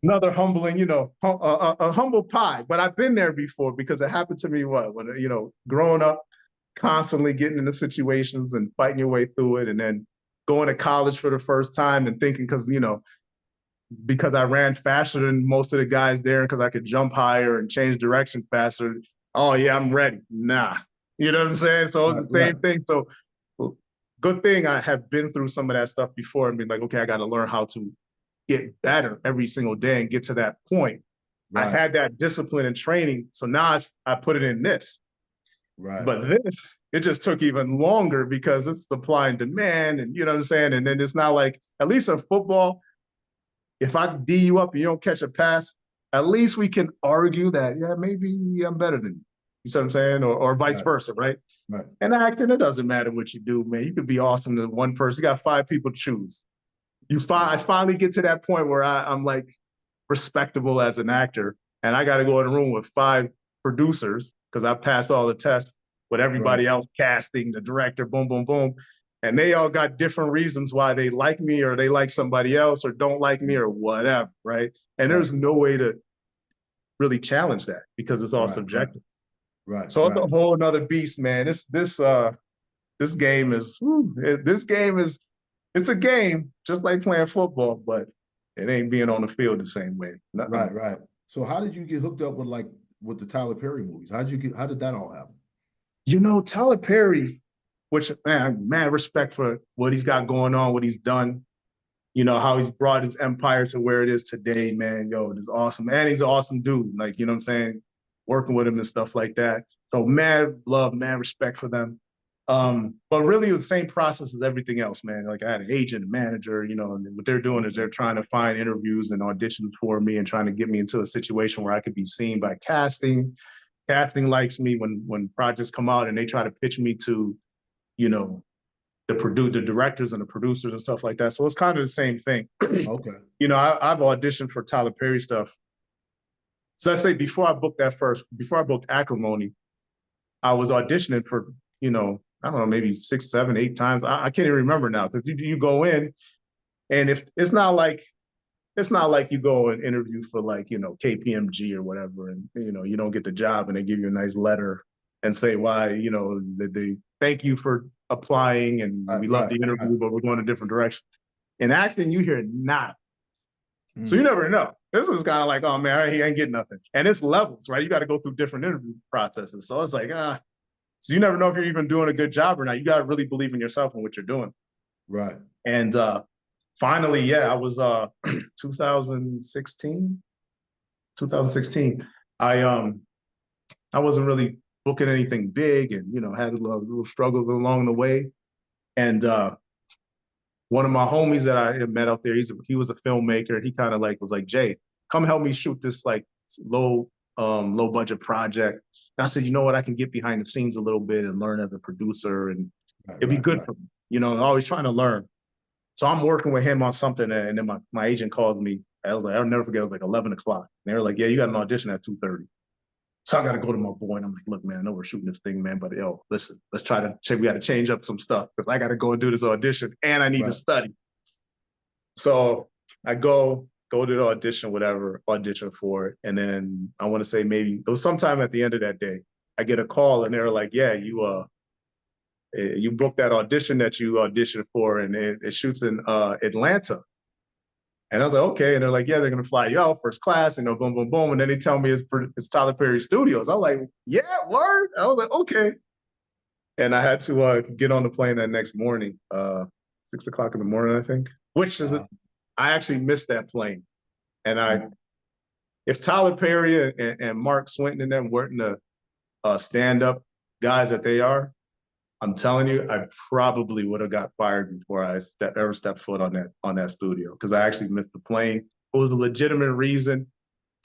another humbling, you know, a humble pie. But I've been there before because it happened to me when, you know, growing up, constantly getting into situations and fighting your way through it, and then going to college for the first time and thinking, because I ran faster than most of the guys there and because I could jump higher and change direction faster, oh yeah, I'm ready. Nah. You know what I'm saying? So it's the same thing. So good thing I have been through some of that stuff before and been like, okay, I got to learn how to get better every single day and get to that point. I had that discipline and training. So now I put it in this. But this, it just took even longer because it's supply and demand, and you know what I'm saying? And then it's not like, at least in football, if I D you up and you don't catch a pass, at least we can argue that, yeah, maybe I'm better than you. You see what I'm saying? Or vice versa, right? And acting, it doesn't matter what you do, man. You could be awesome to one person. You got 5 people to choose. I finally get to that point where I'm like respectable as an actor, and I got to go in a room with 5 producers because I passed all the tests with everybody else casting, the director, boom, boom, boom. And they all got different reasons why they like me or they like somebody else or don't like me or whatever, right? And there's no way to really challenge that because it's all subjective. So it's a whole nother beast, man. This game is, it's a game, just like playing football, but it ain't being on the field the same way. Right. So how did you get hooked up with the Tyler Perry movies? How did that all happen? You know, Tyler Perry, which, man, mad respect for what he's got going on, what he's done, you know, how he's brought his empire to where it is today, man. Yo, it's awesome. And he's an awesome dude. Like, you know what I'm saying? Working with him and stuff like that. So mad love, mad respect for them. But really it was the same process as everything else, man. Like I had an agent, a manager, you know, and what they're doing is they're trying to find interviews and auditions for me and trying to get me into a situation where I could be seen by casting. Casting likes me when projects come out and they try to pitch me to, you know, the directors and the producers and stuff like that. So it's kind of the same thing. Okay. You know, I've auditioned for Tyler Perry stuff. So let's say before I booked Acrimony, I was auditioning for, you know, I don't know, maybe 6, 7, 8 times. I can't even remember now because you go in, and if it's not like you go and interview for like, you know, KPMG or whatever, and you know you don't get the job, and they give you a nice letter and say why, you know, they thank you for applying and we love the interview, but we're going a different direction. In acting, you hear nada. So you Mm. never know. This is kind of like, oh man, he ain't getting nothing. And it's levels, right? You got to go through different interview processes. So it's like, so you never know if you're even doing a good job or not. You got to really believe in yourself and what you're doing. Right. And finally, yeah, I was 2016. I wasn't really booking anything big, and had a little struggles along the way. And one of my homies that I had met out there, he was a filmmaker. He kind of like was like, Jay, come help me shoot this like low budget project. And I said, you know what, I can get behind the scenes a little bit and learn as a producer, and Right. it'd be Right. good Right. for me. Always trying to learn. So I'm working with him on something, and then my agent calls me. I was like, I'll never forget. It was like 11 o'clock. And they were like, yeah, you got an audition at 2:30. So I got to go to my boy, and I'm like, look, man, I know we're shooting this thing, man, but listen, let's try to check. We got to change up some stuff because I got to go and do this audition, and I need to study. So I go to the audition, whatever, audition for it. And then I want to say maybe it was sometime at the end of that day, I get a call and they're like, yeah, you booked that audition that you auditioned for, and it shoots in Atlanta. And I was like, okay. And they're like, yeah, they're going to fly you out first class, boom, boom, boom. And then they tell me it's Tyler Perry Studios. I'm like, yeah, word. I was like, okay. And I had to get on the plane that next morning, 6 o'clock in the morning, I think, which is I actually missed that plane. And if Tyler Perry and Mark Swinton and them weren't the stand-up guys that they are, I'm telling you, I probably would have got fired before I ever stepped foot on that studio, because I actually missed the plane. It was a legitimate reason.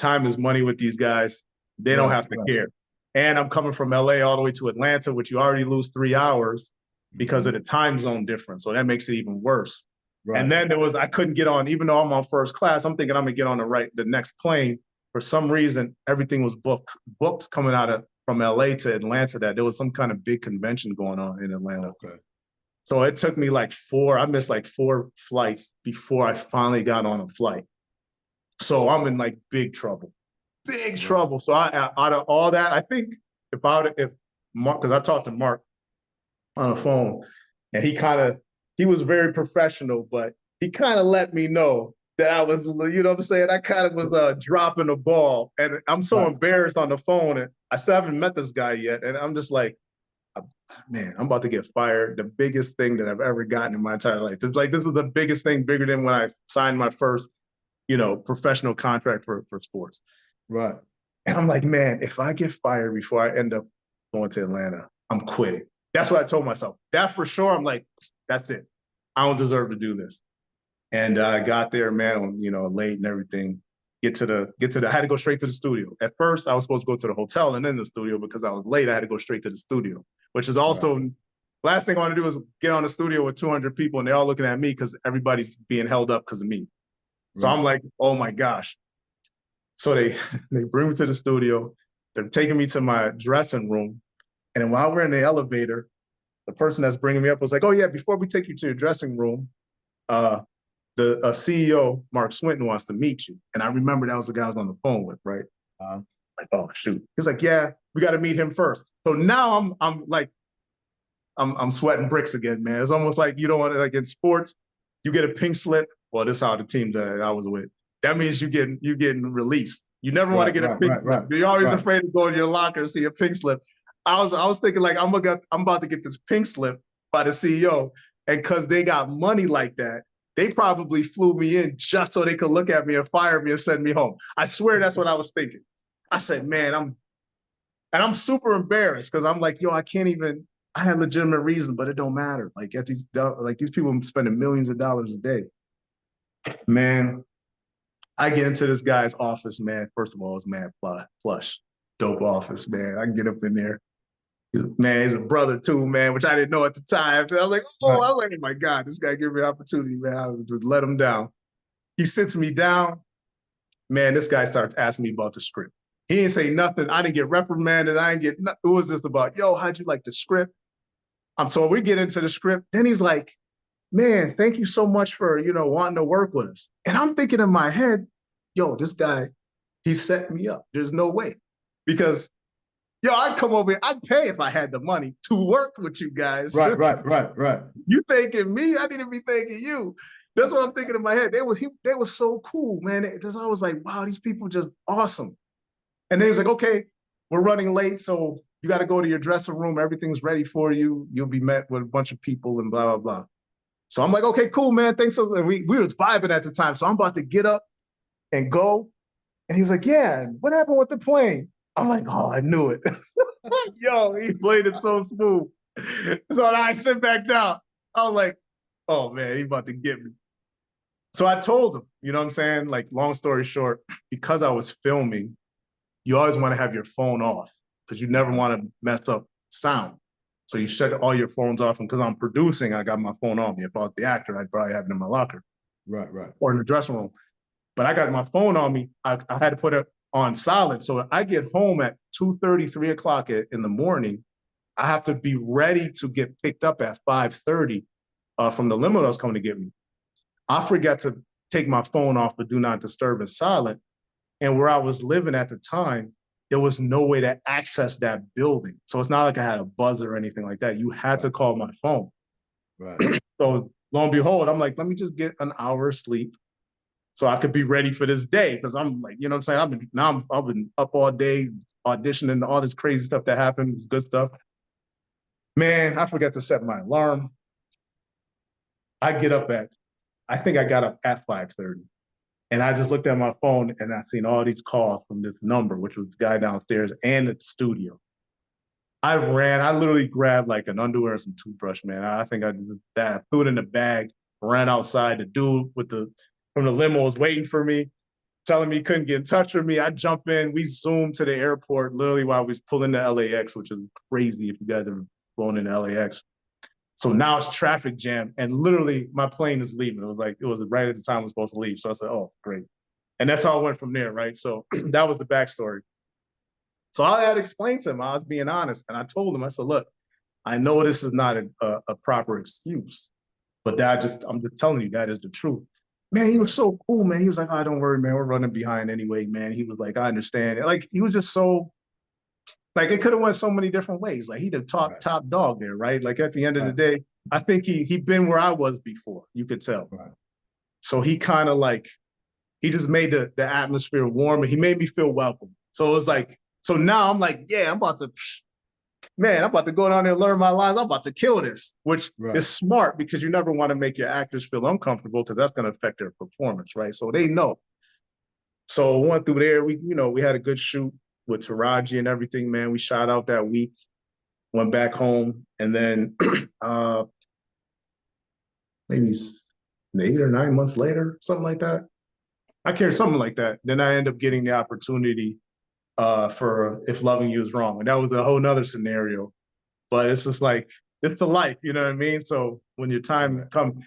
Time is money with these guys. They don't have to care. And I'm coming from LA all the way to Atlanta, which you already lose 3 hours because of the time zone difference. So that makes it even worse. Right. And then I couldn't get on, even though I'm on first class, I'm thinking I'm gonna get on the next plane. For some reason, everything was booked coming from LA to Atlanta, that there was some kind of big convention going on in Atlanta. Okay. So it took me I missed like 4 flights before I finally got on a flight. So I'm in like big trouble. So out of all that, I think if Mark, because I talked to Mark on the phone, and he was very professional, but he kind of let me know that I was, what I'm saying? I kind of was dropping the ball, and I'm so embarrassed on the phone, and I still haven't met this guy yet, and I'm just like, man, I'm about to get fired. The biggest thing that I've ever gotten in my entire life. This is the biggest thing, bigger than when I signed my first, professional contract for sports. Right. And I'm like, man, if I get fired before I end up going to Atlanta, I'm quitting. That's what I told myself. That for sure. I'm like, that's it. I don't deserve to do this. And I got there, man, late and everything. I had to go straight to the studio. At first, I was supposed to go to the hotel and then the studio. Because I was late, I had to go straight to the studio, which is also, last thing I want to do is get on the studio with 200 people and they're all looking at me because everybody's being held up because of me. So I'm like, oh my gosh. So they bring me to the studio. They're taking me to my dressing room. And then while we're in the elevator, the person that's bringing me up was like, oh yeah, before we take you to your dressing room, the CEO, Mark Swinton, wants to meet you. And I remember that was the guy I was on the phone with, right? Like, oh shoot. He's like, yeah, we got to meet him first. So now I'm sweating bricks again, man. It's almost like, like in sports, you get a pink slip. Well, this is how the team that I was with. That means you're getting released. You never want to get a pink slip. You're always afraid to go in your locker and see a pink slip. I was thinking like, I'm about to get this pink slip by the CEO. And because they got money like that, they probably flew me in just so they could look at me and fire me and send me home. I swear that's what I was thinking. I said, man, I'm super embarrassed because I'm like, I can't even, I had legitimate reason, but it don't matter. Like these people spending millions of dollars a day. Man, I get into this guy's office, man. First of all, it's mad plush, dope office, man. I can get up in there. Man, he's a brother too, man, which I didn't know at the time. I was like, oh my God, this guy gave me an opportunity, man. I would let him down. He sits me down. Man, this guy starts asking me about the script. He didn't say nothing. I didn't get reprimanded. I didn't get nothing. It was just about, how'd you like the script? So we get into the script. Then he's like, man, thank you so much for, wanting to work with us. And I'm thinking in my head, this guy, he set me up. There's no way. Because, I'd come over here. I'd pay if I had the money to work with you guys. Right. You thanking me. I need to be thanking you. That's what I'm thinking in my head. They were so cool, man. I was like, wow, these people just awesome. And then he was like, okay, we're running late, so you got to go to your dressing room. Everything's ready for you. You'll be met with a bunch of people and blah, blah, blah. So I'm like, okay, cool, man. Thanks. And we was vibing at the time. So I'm about to get up and go. And he was like, yeah, what happened with the plane? I'm like, oh, I knew it. Yo, he played it so smooth. So I sit back down. I was like, oh, man, he about to get me. So I told him, you know what I'm saying? Like, long story short, because I was filming, you always want to have your phone off because you never want to mess up sound. So you shut all your phones off. And because I'm producing, I got my phone on me. If I was the actor, I'd probably have it in my locker. Right, right. Or in the dressing room. But I got my phone on me. I had to put it on silent. So I get home at 2:30, 3 o'clock in the morning. I have to be ready to get picked up at 5:30 from the limo that was coming to get me. I forgot to take my phone off the do not disturb and silent. And where I was living at the time, there was no way to access that building. So it's not like I had a buzzer or anything like that. You had to call my phone. Right. So lo and behold, I'm like, let me just get an hour of sleep so I could be ready for this day. Because I'm like, you know what I'm saying? I've been up all day auditioning, all this crazy stuff that happened, this good stuff. Man, I forgot to set my alarm. I think I got up at 5:30. And I just looked at my phone and I seen all these calls from this number, which was the guy downstairs and the studio. I literally grabbed like an underwear and some toothbrush, man. I think I did that. I threw it in the bag, ran outside. The dude from the limo was waiting for me, telling me he couldn't get in touch with me. I jump in, we zoomed to the airport literally while we was pulling to LAX, which is crazy if you guys have flown into LAX. So now it's traffic jam, and literally my plane is leaving. It was right at the time I was supposed to leave. So I said, oh, great. And that's how it went from there, right? So that was the backstory. So I had explained to him, I was being honest, and I told him, I said, look, I know this is not a proper excuse, but I'm just telling you that is the truth. Man, he was so cool, man. He was like, oh, don't worry, man, we're running behind anyway, man. He was like, I understand. Like, he was just so, like, it could have went so many different ways. Like, he the top dog there, right? Like, at the end of the day, I think he been where I was before, you could tell. Right. So he kind of like, he just made the atmosphere warm, and he made me feel welcome. So it was like, so now I'm like, yeah, I'm about to go down there and learn my lines. I'm about to kill this, which is smart because you never want to make your actors feel uncomfortable because that's going to affect their performance, right? So they know. So I went through there. We had a good shoot with Taraji and everything, man. We shot out that week, went back home, and then maybe 8 or 9 months later, something like that. I care, something like that. Then I end up getting the opportunity for If Loving You Is Wrong. And that was a whole nother scenario. But it's just like, it's the life, you know what I mean? So when your time comes,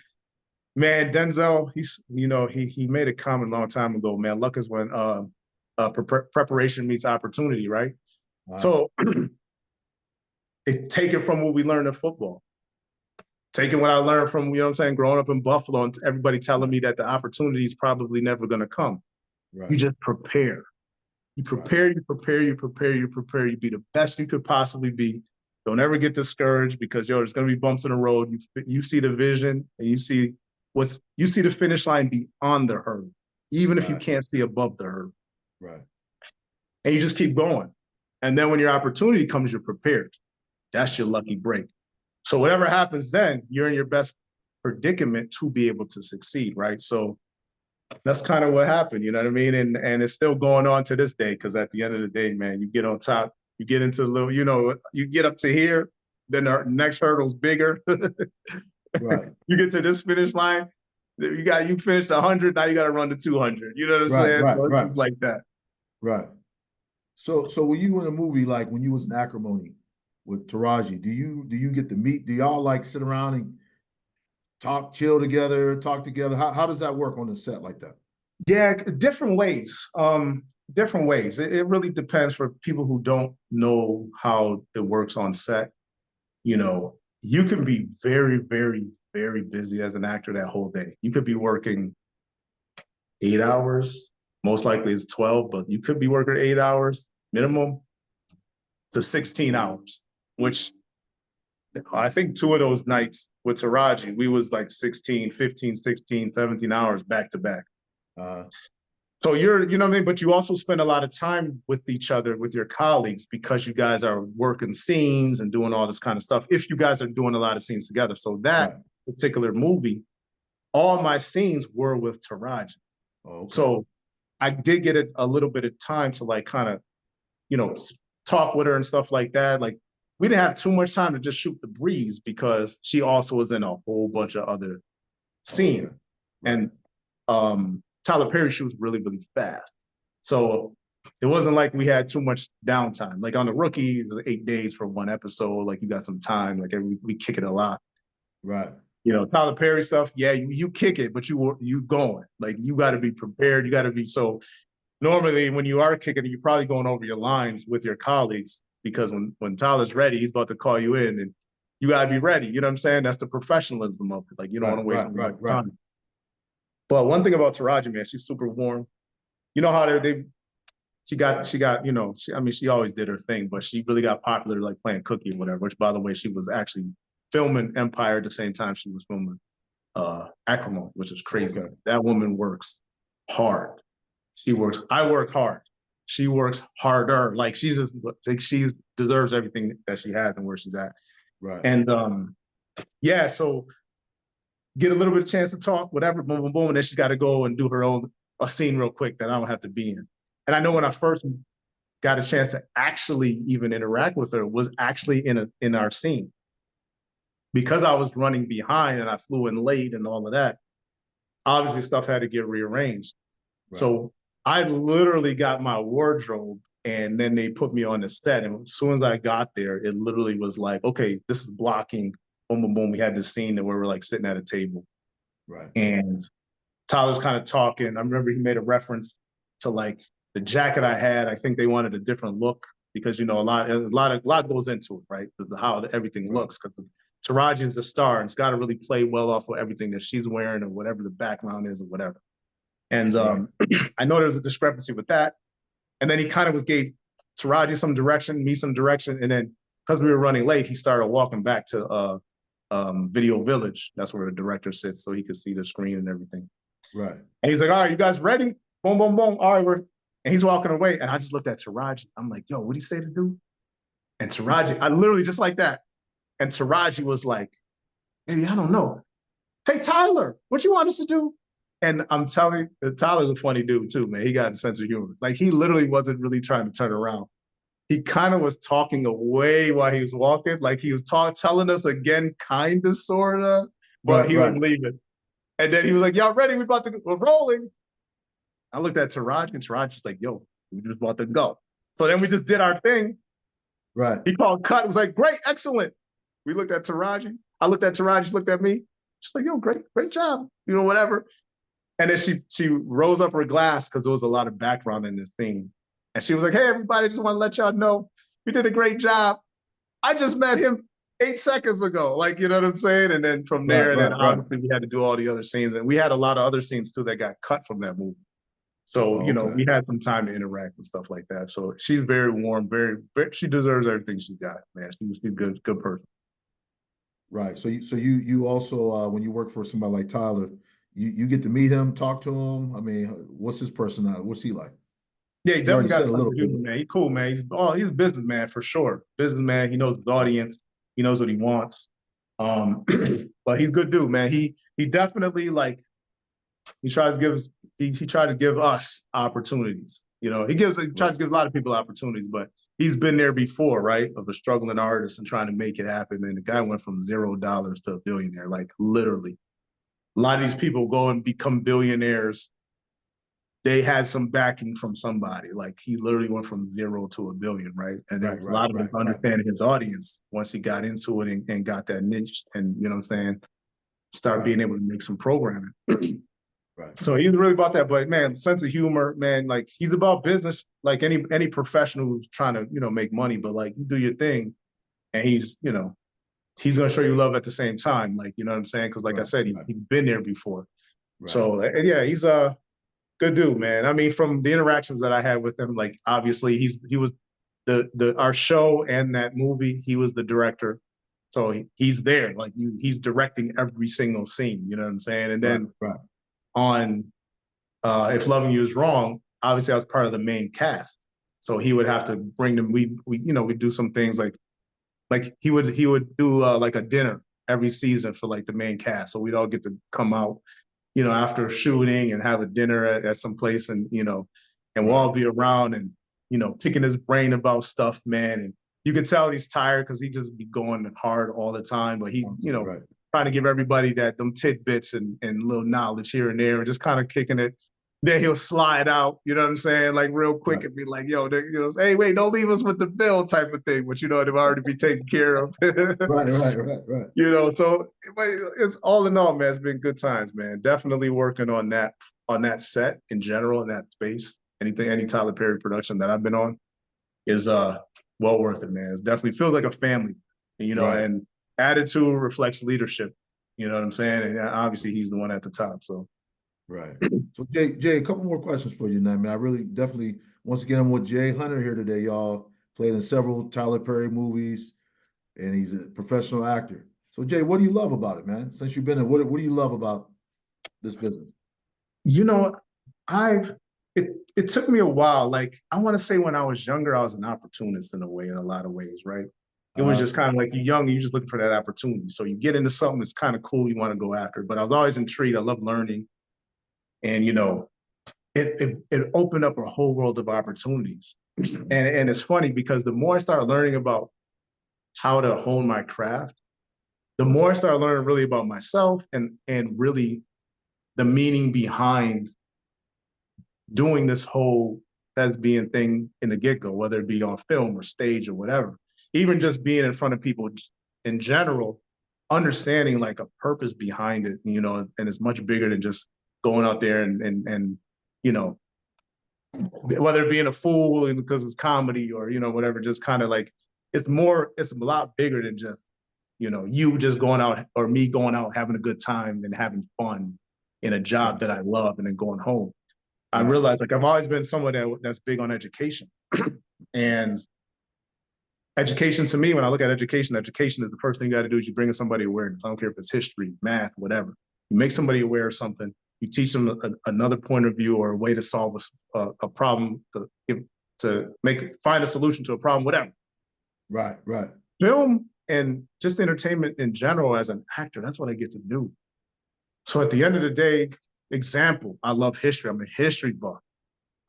man, Denzel, he made a comment a long time ago, man, luck is when preparation meets opportunity, right? Wow. So take it from what we learned in football. Taking what I learned from, you know what I'm saying, growing up in Buffalo and everybody telling me that the opportunity is probably never going to come. Right. You just prepare. You prepare, you prepare, you prepare, you prepare. You be the best you could possibly be. Don't ever get discouraged because, there's going to be bumps in the road. You see the vision and you see the finish line beyond the hurdle, even if you can't see above the hurdle. Right. And you just keep going. And then when your opportunity comes, you're prepared. That's your lucky break. So whatever happens then, you're in your best predicament to be able to succeed, right? So that's kind of what happened, you know what I mean? And it's still going on to this day, because at the end of the day, man, you get on top, you get into the little, you get up to here, then the next hurdle's bigger. Right. You get to this finish line, you finished 100, now you got to run to 200. You know what I'm saying? Right. Like that. Right. So when you in a movie, like when you was in Acrimony with Taraji, do you get to meet? Do y'all like sit around and talk together? How does that work on the set like that? Yeah, different ways. Different ways. It really depends for people who don't know how it works on set. You can be very, very, very busy as an actor that whole day. You could be working 8 hours. Most likely it's 12, but you could be working 8 hours minimum to 16 hours, which I think 2 of those nights with Taraji, we was like 16, 15, 16, 17 hours back to back. Uh, So you know what I mean? But you also spend a lot of time with each other, with your colleagues, because you guys are working scenes and doing all this kind of stuff. If you guys are doing a lot of scenes together. So that particular movie, all my scenes were with Taraji. okay. So I did get a little bit of time to like kind of, you know, talk with her and stuff like that. Like we didn't have too much time to just shoot the breeze because she also was in a whole bunch of other scenes. Okay. Right. And Tyler Perry shoots really, really fast. So it wasn't like we had too much downtime. Like on The Rookie, it was 8 days for one episode. Like you got some time. Like we kick it a lot. Right. You know, Tyler Perry stuff, yeah, you kick it, but you going. Like you got to be prepared. You got to be so. Normally, when you are kicking it, you're probably going over your lines with your colleagues because when Tyler's ready, he's about to call you in, and you got to be ready. You know what I'm saying? That's the professionalism of it. Like you don't want to waste time. But one thing about Taraji, man, she's super warm. You know how she got, you know, I mean, she always did her thing, but she really got popular like playing Cookie or whatever, which by the way, she was actually filming Empire at the same time she was filming Acrimony, which is crazy. Okay. That woman works hard. I work hard. She works harder. Like she deserves everything that she has and where she's at. Right. And yeah, so get a little bit of chance to talk, whatever, boom, boom, boom, and then she's got to go and do her own a scene real quick that I don't have to be in. And I know when I first got a chance to actually even interact with her was actually in our scene. Because I was running behind and I flew in late and all of that, obviously stuff had to get rearranged. Right. So I literally got my wardrobe and then they put me on the set. And as soon as I got there, it literally was like, okay, this is blocking. Boom, boom, boom. We had this scene that we were like sitting at a table. Right. And Tyler's kind of talking. I remember he made a reference to like the jacket I had. I think they wanted a different look because, you know, a lot goes into it, right? How everything looks. Because Taraji is the star and it's got to really play well off of everything that she's wearing or whatever the background is or whatever. And I know there's a discrepancy with that. And then he kind of gave Taraji some direction, me some direction. And then because we were running late, he started walking back to Video Village. That's where the director sits so he could see the screen and everything. Right. And he's like, all right, you guys ready? Boom, boom, boom. All right, and he's walking away. And I just looked at Taraji. I'm like, yo, what do you say to do? And Taraji, I literally just like that. And Taraji was like, maybe I don't know. Hey, Tyler, what you want us to do? And I'm telling you, Tyler's a funny dude too, man. He got a sense of humor. Like he literally wasn't really trying to turn around. He kind of was talking away while he was walking. Like he was telling us again, kind of, sort of, but he wouldn't leave it. And then he was like, y'all ready? We're rolling. I looked at Taraji and Taraji's like, yo, we just about to go. So then we just did our thing. Right. He called cut. It was like, great, excellent. We looked at Taraji. I looked at Taraji, she looked at me. She's like, yo, great job. You know, whatever. And then she rose up her glass because there was a lot of background in this scene. And she was like, hey, everybody, just want to let y'all know we did a great job. I just met him 8 seconds ago. Like, you know what I'm saying? And then from there, obviously we had to do all the other scenes. And we had a lot of other scenes too that got cut from that movie. So, you know, we had some time to interact and stuff like that. So she's very warm, very she deserves everything she got, man. She's a good person. Right. So you also when you work for somebody like Tyler, you get to meet him, talk to him. I mean, what's his personality? What's he like? Yeah, he definitely got a sense of humor, man. He's cool, man. He's a businessman for sure. Businessman. He knows his audience. He knows what he wants. But he's a good dude, man. He definitely like he tries to give us opportunities. You know, he tries to give a lot of people opportunities, but he's been there before, right? Of a struggling artist and trying to make it happen. And the guy went from $0 to a billionaire, like literally. A lot of these people go and become billionaires. They had some backing from somebody. Like he literally went from 0 to $1 billion, right? And then a lot of it understanding his audience once he got into it and got that niche and, you know what I'm saying, start being able to make some programming. Right. So he's really about that. But man, sense of humor, man, like he's about business, like any professional who's trying to, you know, make money, but like you do your thing and he's, you know, he's going to show you love at the same time. Like, you know what I'm saying? Because like I said, he's been there before. Right. So yeah, he's a good dude, man. I mean, from the interactions that I had with him, like obviously he was our show and that movie, he was the director. So he's there, like he's directing every single scene. You know what I'm saying? And then right. on If Loving You Is Wrong, obviously I was part of the main cast, so he would have to bring them. We do some things like he would do like a dinner every season for like the main cast, so we'd all get to come out, after shooting and have a dinner at some place, and and we'll Right. all be around and picking his brain about stuff, man. And you could tell he's tired because he just be going hard all the time, but he Right. trying to give everybody them tidbits and little knowledge here and there, and just kind of kicking it. Then he'll slide out, you know what I'm saying, like real quick, Right. and be like, "Yo, hey, wait, don't leave us with the bill," type of thing. But they've already be taken care of. Right. So it's all in all, man, it's been good times, man. Definitely working on that set in general, in that space. Any Tyler Perry production that I've been on is well worth it, man. It definitely feels like a family, Right. and attitude reflects leadership. You know what I'm saying? And obviously he's the one at the top. So Right. So Jay, a couple more questions for you now, man. I really definitely, once again, I'm with Jay Hunter here today, y'all. Played in several Tyler Perry movies, and he's a professional actor. So Jay, what do you love about it, man? Since you've been in, what do you love about this business? you know, I've it took me a while. Like I want to say when I was younger, I was an opportunist in a way, in a lot of ways, right? It was Uh-huh. just kind of like you're young, you're just looking for that opportunity. So you get into something that's kind of cool, you want to go after. But I was always intrigued. I love learning, and it opened up a whole world of opportunities. And it's funny because the more I started learning about how to hone my craft, the more I started learning really about myself and really the meaning behind doing this whole lesbian thing in the get-go, whether it be on film or stage or whatever. Even just being in front of people in general, understanding like a purpose behind it, and it's much bigger than just going out there and you know, whether it being a fool because it's comedy or whatever, just kind of like it's a lot bigger than just you just going out or me going out having a good time and having fun in a job that I love and then going home. I Right. realized like I've always been someone that's big on education. And education to me, when I look at education is the first thing you got to do is you bring somebody awareness. I don't care if it's history, math, whatever. You make somebody aware of something. You teach them another point of view or a way to solve a problem, find a solution to a problem, whatever. Right. Film and just entertainment in general as an actor, that's what I get to do. So at the end of the day, example, I love history. I'm a history buff.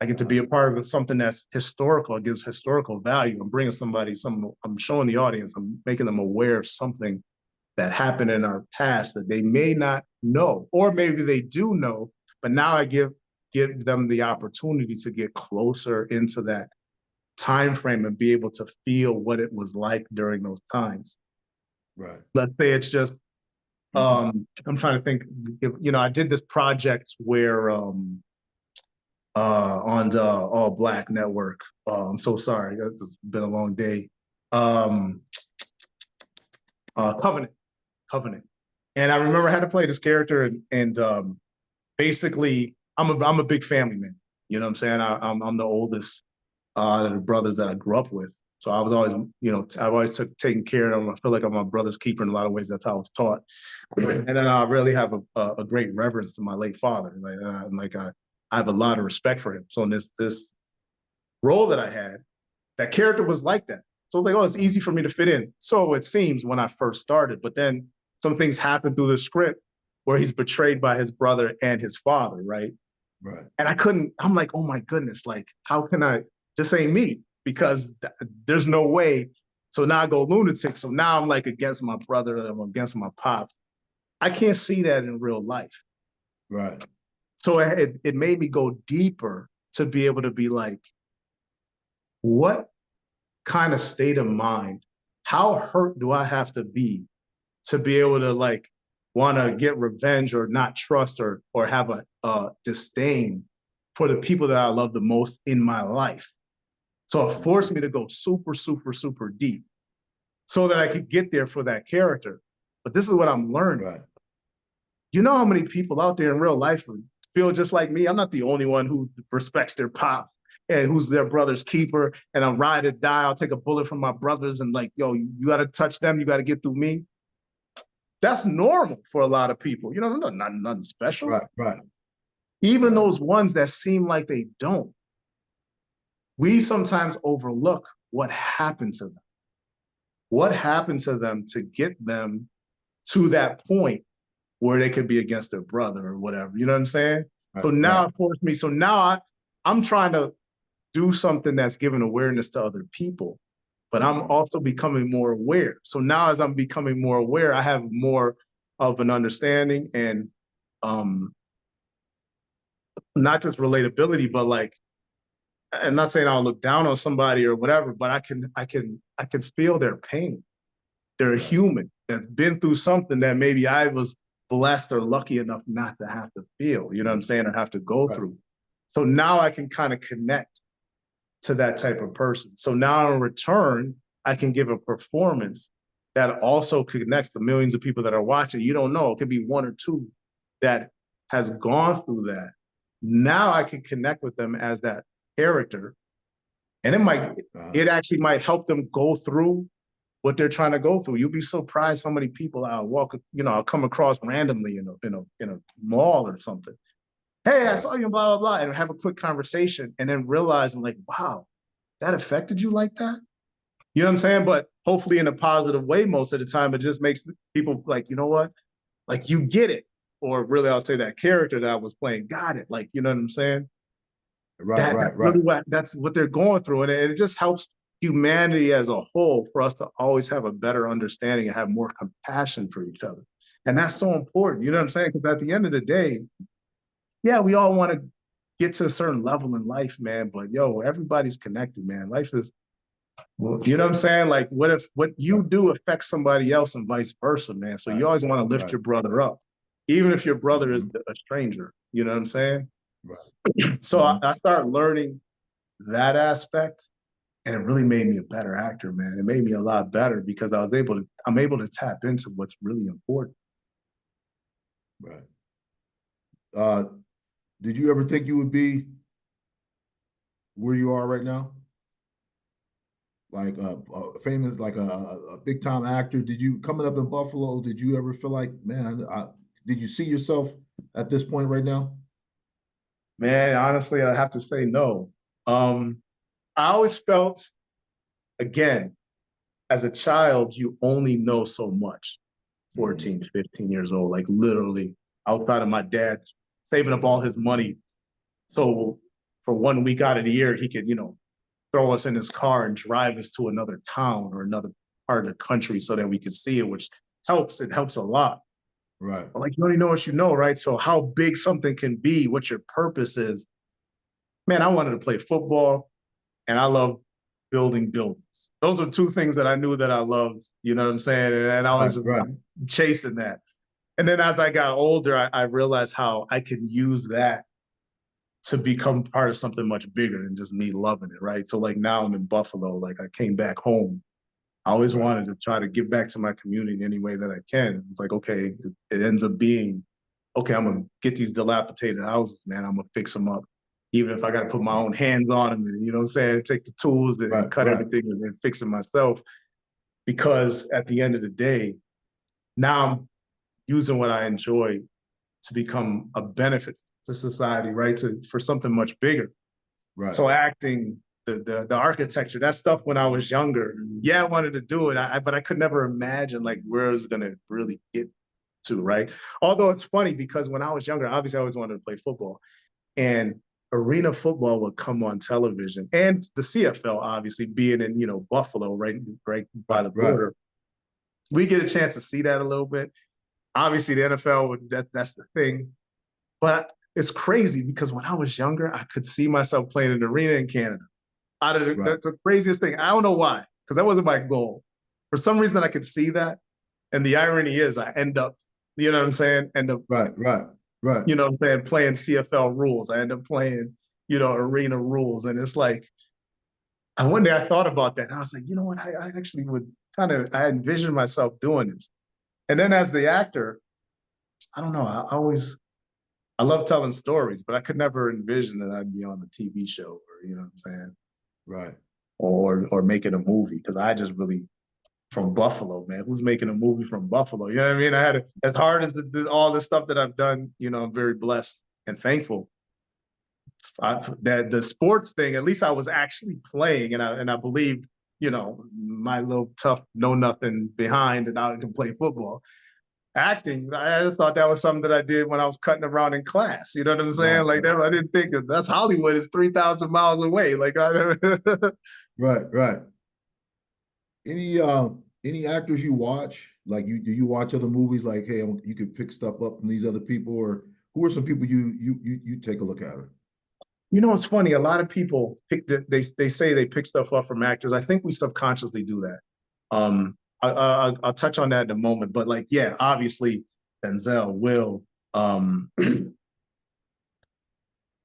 I get to be a part of something that's historical. It gives historical value. I'm bringing I'm showing the audience, I'm making them aware of something that happened in our past that they may not know, or maybe they do know, but now I give them the opportunity to get closer into that time frame and be able to feel what it was like during those times. Right. Let's say it's just, I'm trying to think, I did this project where, on the All Black Network. I'm so sorry. It's been a long day. Covenant. And I remember I had to play this character, and basically, I'm a big family man. You know what I'm saying? I'm the oldest of the brothers that I grew up with. So I was always, I've always taken care of them. I feel like I'm my brother's keeper in a lot of ways. That's how I was taught. And then I really have a great reverence to my late father. I have a lot of respect for him. So in this role that I had, that character was like that. So it's like, oh, it's easy for me to fit in. So it seems when I first started, but then some things happen through the script where he's betrayed by his brother and his father, right? Right. And I'm like, oh my goodness, like, how can this ain't me, because there's no way. So now I go lunatic. So now I'm like against my brother, I'm against my pops. I can't see that in real life. Right. So it made me go deeper to be able to be like, what kind of state of mind, how hurt do I have to be able to like want to get revenge or not trust or have a disdain for the people that I love the most in my life. So it forced me to go super, super, super deep so that I could get there for that character. But this is what I'm learning. Right. You know how many people out there in real life feel just like me? I'm not the only one who respects their pop and who's their brother's keeper, and I'm ride or die. I'll take a bullet from my brothers, and like, yo, you got to touch them, you got to get through me. That's normal for a lot of people. You know, nothing special. Right, right, Even right. those ones that seem like they don't, we sometimes overlook what happened to them. What happened to them to get them to that point where they could be against their brother or whatever. You know what I'm saying? Right, So now right. it forced me. So now I'm trying to do something that's giving awareness to other people, but I'm also becoming more aware. So now as I'm becoming more aware, I have more of an understanding and not just relatability, but like, I'm not saying I'll look down on somebody or whatever, but I can feel their pain. They're a Right. human that's been through something that maybe I was blessed or lucky enough not to have to feel, you know what I'm saying, or have to go Right. through. So now I can kind of connect to that type of person. So now in return, I can give a performance that also connects the millions of people that are watching. You don't know, it could be one or two that has gone through that. Now I can connect with them as that character. And it actually might help them go through what they're trying to go through. You'll be surprised how many people I'll I'll come across randomly in a mall or something. Hey, I Right. saw you, blah, blah, blah, and have a quick conversation and then realizing like, wow, that affected you like that? You know what I'm saying? But hopefully in a positive way most of the time, it just makes people like, you know what? Like you get it. Or really, I'll say that character that I was playing got it. Like, you know what I'm saying? Right, That's right, right. really that's what they're going through. And it just helps humanity as a whole for us to always have a better understanding and have more compassion for each other. And that's so important. You know what I'm saying? Because at the end of the day, yeah, we all want to get to a certain level in life, man. But yo, everybody's connected, man. Life is, you know what I'm saying? Like, what if what you do affects somebody else and vice versa, man? So Right, you always want to lift right. your brother up, even if your brother is Mm-hmm. a stranger. You know what I'm saying? Right. So Mm-hmm. I started learning that aspect, and it really made me a better actor, man. It made me a lot better because I'm able to tap into what's really important. Right. Uh, did you ever think you would be where you are right now? Like a famous, like a big time actor. Did you coming up in Buffalo? Did you ever feel like, man, did you see yourself at this point right now? Man, honestly, I have to say no. Um, I always felt, again, as a child, you only know so much, Mm-hmm. 14, 15 years old, like literally outside of my dad saving up all his money. So for 1 week out of the year, he could, throw us in his car and drive us to another town or another part of the country so that we could see it, which helps. It helps a lot. Right. But like you only know what you know, right? So how big something can be, what your purpose is. Man, I wanted to play football and I love building buildings. Those are two things that I knew that I loved, you know what I'm saying? And I Right. was just Right. chasing that. And then as I got older, I realized how I could use that to become part of something much bigger than just me loving it, right? So like now I'm in Buffalo, like I came back home. I always Right. wanted to try to give back to my community in any way that I can. It's like, okay, it ends up being, okay, I'm gonna get these dilapidated houses, man. I'm gonna fix them up. Even if I gotta put my own hands on them, and, you know what I'm saying? Take the tools and Right. cut Right. everything and fix it myself. Because at the end of the day, now I'm using what I enjoy to become a benefit to society, right? For something much bigger. Right. So acting, the architecture, that stuff when I was younger, yeah, I wanted to do it, but I could never imagine like where it was gonna really get to, right? Although it's funny because when I was younger, obviously I always wanted to play football, and arena football would come on television, and the CFL obviously being in Buffalo, right by Right. the Right. border, we get a chance to see that a little bit. Obviously, the NFL that's the thing, but it's crazy because when I was younger, I could see myself playing in an arena in Canada. Right. That's the craziest thing. I don't know why, because that wasn't my goal. For some reason, I could see that. And the irony is, I end up, you know what I'm saying? End up, Right. Right. Right. you know what I'm saying, playing CFL rules. I end up playing, arena rules. And it's like, one day I thought about that. And I was like, you know what? I actually would I envisioned myself doing this. And then as the actor, I don't know. I always I love telling stories, but I could never envision that I'd be on a TV show or, you know what I'm saying? Right. Or making a movie. Cause I just really, from Buffalo, man, who's making a movie from Buffalo? You know what I mean? I had as hard as all the stuff that I've done, you know, I'm very blessed and thankful. That the sports thing, at least I was actually playing, and I believed, you know, my little tough know nothing behind, and I can play football. Acting, I just thought that was something that I did when I was cutting around in class. You know what I'm saying? Right. Like that, I didn't think that's Hollywood is 3,000 miles away. Like I, Right. Right. Any actors you watch? Like do you watch other movies? Like, hey, you could pick stuff up from these other people, or who are some people you take a look at? you know, it's funny. A lot of people they say they pick stuff up from actors. I think we subconsciously do that. I'll touch on that in a moment. But like, yeah, obviously Denzel, Will. Um,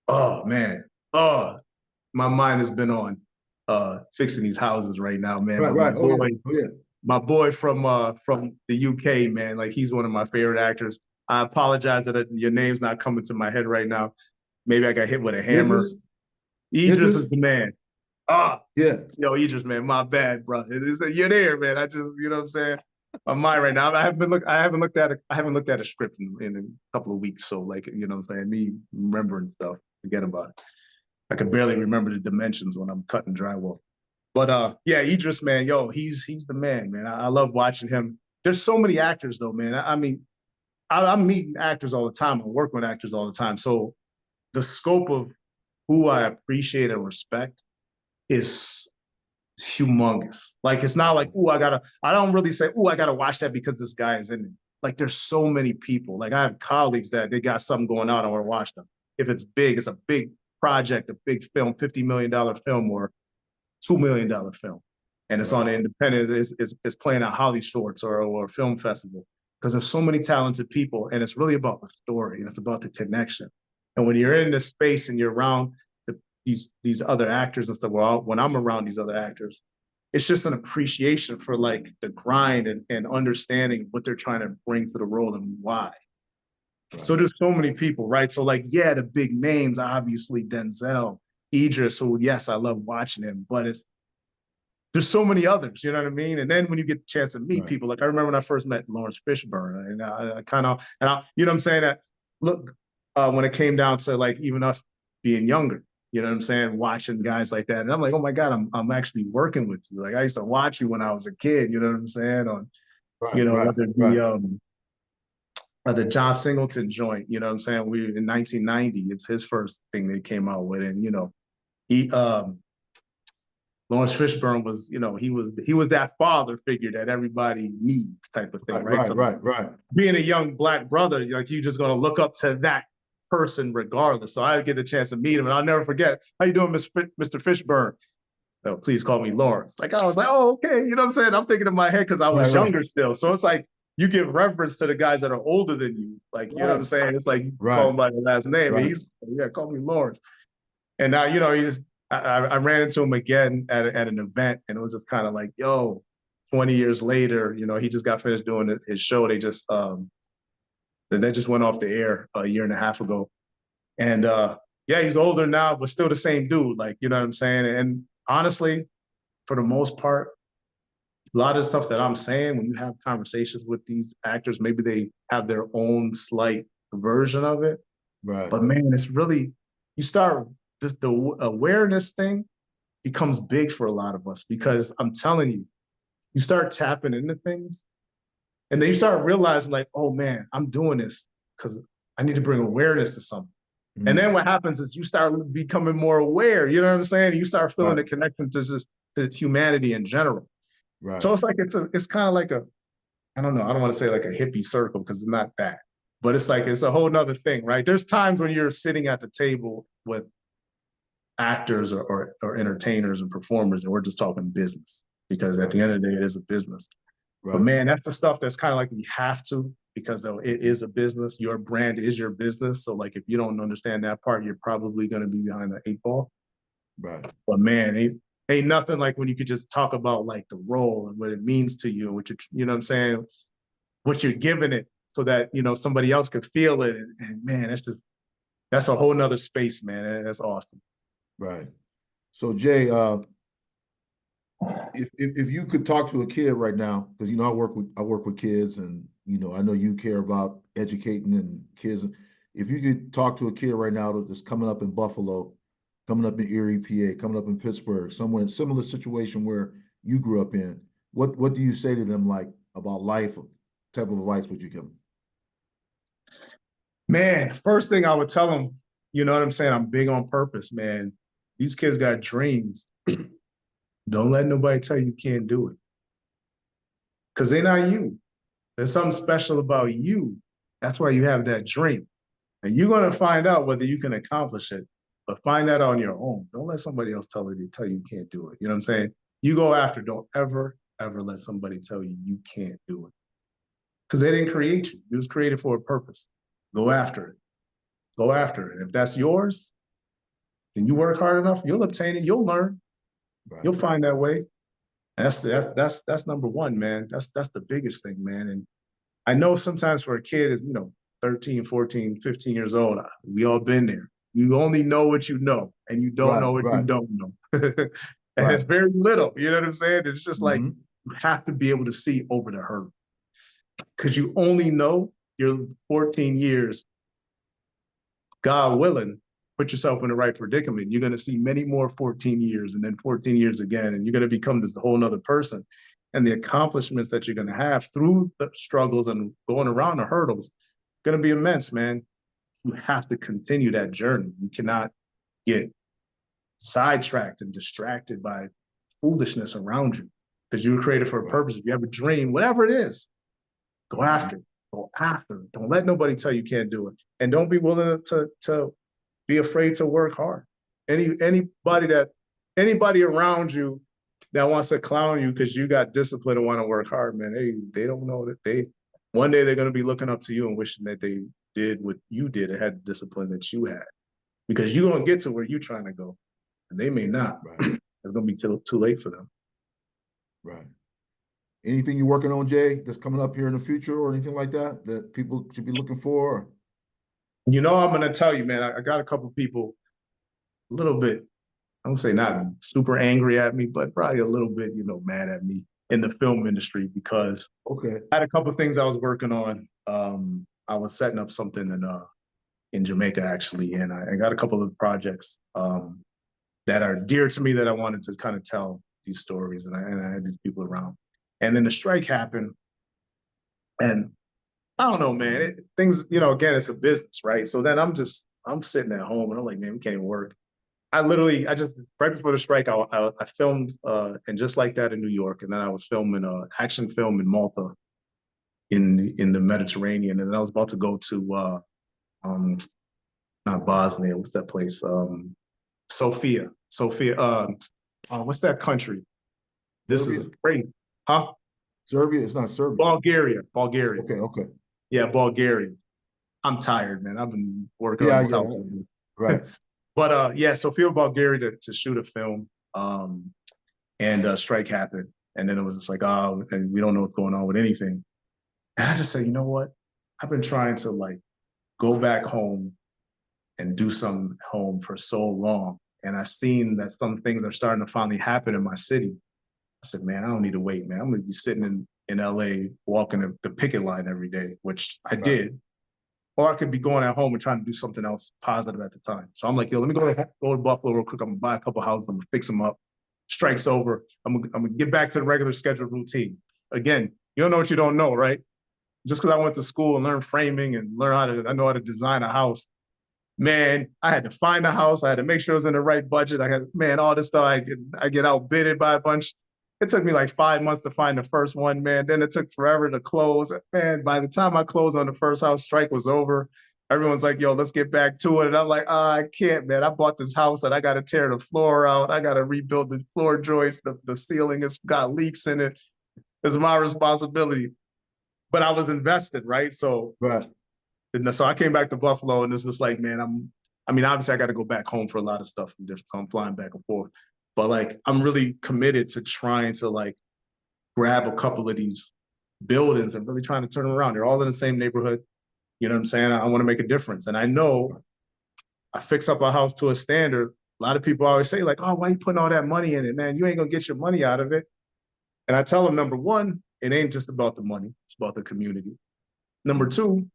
oh man, oh my mind has been on fixing these houses right now, man. Right. But my Right. Oh yeah. boy, Oh yeah. from the UK, man, like he's one of my favorite actors. I apologize that your name's not coming to my head right now. Maybe I got hit with a hammer. Idris. Idris Idris. is the man. Ah, Yeah. yo, Idris, man, my bad, bro. You're there, man. I just, you know what I'm saying? My mind right now. I haven't looked at a script in a couple of weeks. So like, you know what I'm saying? Me remembering stuff, forget about it. I can barely remember the dimensions when I'm cutting drywall. But yeah, Idris, man, yo, he's the man, man. I love watching him. There's so many actors though, man. I mean, I'm meeting actors all the time. I'm working with actors all the time. So the scope of who I appreciate and respect is humongous. Like it's not like, I don't really say, I gotta watch that because this guy is in it. Like there's so many people. Like I have colleagues that they got something going on, I want to watch them. If it's big, it's a big project, a big film, $50 million film or $2 million film. And it's Right. on an independent, it's playing at Holly Shorts or a film festival. Because there's so many talented people and it's really about the story and it's about the connection. And when you're in this space and you're around these other actors and stuff, well, when I'm around these other actors, it's just an appreciation for like the grind and understanding what they're trying to bring to the role and why. Right. So there's so many people, right? So like, yeah, the big names, obviously Denzel, Idris, who yes, I love watching him, but there's so many others, you know what I mean? And then when you get the chance to meet Right. people, like I remember when I first met Lawrence Fishburne, and I kind of, you know what I'm saying? That look, when it came down to like even us being younger, you know what I'm saying? Watching guys like that. And I'm like, oh my God, I'm actually working with you. Like I used to watch you when I was a kid, you know what I'm saying? On, Right. you know, Right. whether it be Right. the John Singleton joint, you know what I'm saying? We in 1990, it's his first thing they came out with. And, you know, he Lawrence Fishburne was, you know, he was that father figure that everybody needs type of thing, Right. right? Right. So Right. Right. being a young Black brother, like you're just gonna look up to that person regardless. So I get a chance to meet him, and I'll never forget. How you doing, Mr. Fishburne? Oh, please call me Lawrence. Like I was like, oh, okay, you know what I'm saying? I'm thinking in my head because I was Right. Right. younger still. So it's like you give reverence to the guys that are older than you. Like, you know what I'm Right. saying? It's like you call Right. him by the last name. And Right. he's, yeah, call me Lawrence. And now, you know, I ran into him again at an event, and it was just kind of like, yo, 20 years later, you know, he just got finished doing his show. That just went off the air a year and a half ago. And yeah, he's older now, but still the same dude. Like, you know what I'm saying? And honestly, for the most part, a lot of the stuff that I'm saying, when you have conversations with these actors, maybe they have their own slight version of it. Right. But man, it's really, you start, the awareness thing becomes big for a lot of us because I'm telling you, you start tapping into things and then you start realizing like, oh man, I'm doing this because I need to bring awareness to something. And then what happens is you start becoming more aware, you know what I'm saying? You start feeling Right. the connection to just to humanity in general. Right. So it's like it's kind of like I don't know, I don't want to say like a hippie circle because it's not that, but it's like it's a whole nother thing, right? There's times when you're sitting at the table with actors or entertainers and performers, and we're just talking business because at the end of the day, it is a business. But Right. man, that's the stuff that's kind of like we have to because though it is a business, your brand is your business. So like if you don't understand that part, you're probably going to be behind the eight ball. Right. But man, ain't nothing like when you could just talk about like the role and what it means to you and what you know what I'm saying, what you're giving it so that, you know, somebody else could feel it. And man, that's just, that's a whole nother space, man. That's awesome. Right. So Jay, if you could talk to a kid right now, because I work with kids, and I know you care about educating and kids. If you could talk to a kid right now that's coming up in Buffalo, coming up in Erie, PA, coming up in Pittsburgh, somewhere in a similar situation where you grew up in, what do you say to them, like, about life? What type of advice would you give them? Man, first thing I would tell them, you know what I'm saying? I'm big on purpose, man. These kids got dreams. Don't let nobody tell you can't do it. Because they're not you. There's something special about you. That's why you have that dream. And you're going to find out whether you can accomplish it, but find that on your own. Don't let somebody else tell you can't do it. You know what I'm saying? You go after. Don't ever, ever let somebody tell you you can't do it. Because they didn't create you. It was created for a purpose. Go after it. Go after it. If that's yours, then you work hard enough, you'll obtain it. You'll learn. Right. You'll find that way. And that's number one, man. That's the biggest thing, man. And I know sometimes for a kid is, 13, 14, 15 years old, we all been there. You only know what you know, and you don't know Right, what you right, don't know. And right. it's very little, you know what I'm saying? It's just like Hmm. you have to be able to see over the hurdle because you only know your 14 years, God willing, put yourself in the right predicament. You're going to see many more 14 years and then 14 years again, and you're going to become this whole nother person. And the accomplishments that you're going to have through the struggles and going around the hurdles, going to be immense, man. You have to continue that journey. You cannot get sidetracked and distracted by foolishness around you because you were created for a Right. purpose. If you have a dream, whatever it is, go Hmm. after it. Go after it. Don't let nobody tell you can't do it. And don't be willing to be afraid to work hard. Anybody around you that wants to clown you because you got discipline and want to work hard, man, they don't know that one day they're going to be looking up to you and wishing that they did what you did and had the discipline that you had. Because you're going to get to where you're trying to go. And they may not. Right, It's going to be too late for them. right. Anything you're working on, Jay, that's coming up here in the future or anything like that that people should be looking for? I'm going to tell you, man, I got a couple people a little bit, I don't say not super angry at me, but probably a little bit, mad at me in the film industry because Okay. I had a couple of things I was working on. I was setting up something in Jamaica actually, and I got a couple of projects that are dear to me that I wanted to kind of tell these stories, and I had these people around. And then the strike happened, and I don't know, man. Things, again, it's a business, right? So then I'm sitting at home, and I'm like, man, we can't even work. I just right before the strike, I filmed and just like that in New York, and then I was filming action film in Malta in the Mediterranean, and then I was about to go to um not Bosnia, what's that place? Sofia. What's that country? This Serbia? is great, huh? Serbia? It's not Serbia. Bulgaria. Okay, okay. Yeah, Bulgaria. I'm tired, man. I've been working on Yeah, these yeah. houses. Right. But yeah, Sofia, Bulgaria to shoot a film. And strike happened. And then it was just like, oh, and we don't know what's going on with anything. And I just said, you know what? I've been trying to like go back home and do some home for so long. And I seen that some things are starting to finally happen in my city. I said, man, I don't need to wait, man. I'm gonna be sitting in LA walking the picket line every day, which I Right. did. Or I could be going at home and trying to do something else positive at the time. So I'm like, yo, let me go to Buffalo real quick. I'm gonna buy a couple houses. I'm gonna fix them up. Strike's over. I'm gonna get back to the regular scheduled routine. Again, you don't know what you don't know, right? Just because I went to school and learned framing and I know how to design a house. Man, I had to find a house. I had to make sure it was in the right budget. All this stuff. I get outbidded by a bunch. It took me like 5 months to find the first one, man. Then it took forever to close. Man, by the time I closed on the first house, strike was over. Everyone's like, yo, let's get back to it. And I'm like, I can't, man. I bought this house and I got to tear the floor out. I got to rebuild the floor joists. The ceiling has got leaks in it. It's my responsibility. But I was invested, right? So Right. I came back to Buffalo and it's just like, man, obviously I got to go back home for a lot of stuff. So I'm flying back and forth. But like, I'm really committed to trying to like grab a couple of these buildings and really trying to turn them around. They're all in the same neighborhood. You know what I'm saying? I want to make a difference. And I know I fix up a house to a standard. A lot of people always say like, oh, why are you putting all that money in it, man? You ain't gonna get your money out of it. And I tell them, number one, it ain't just about the money. It's about the community. Number two,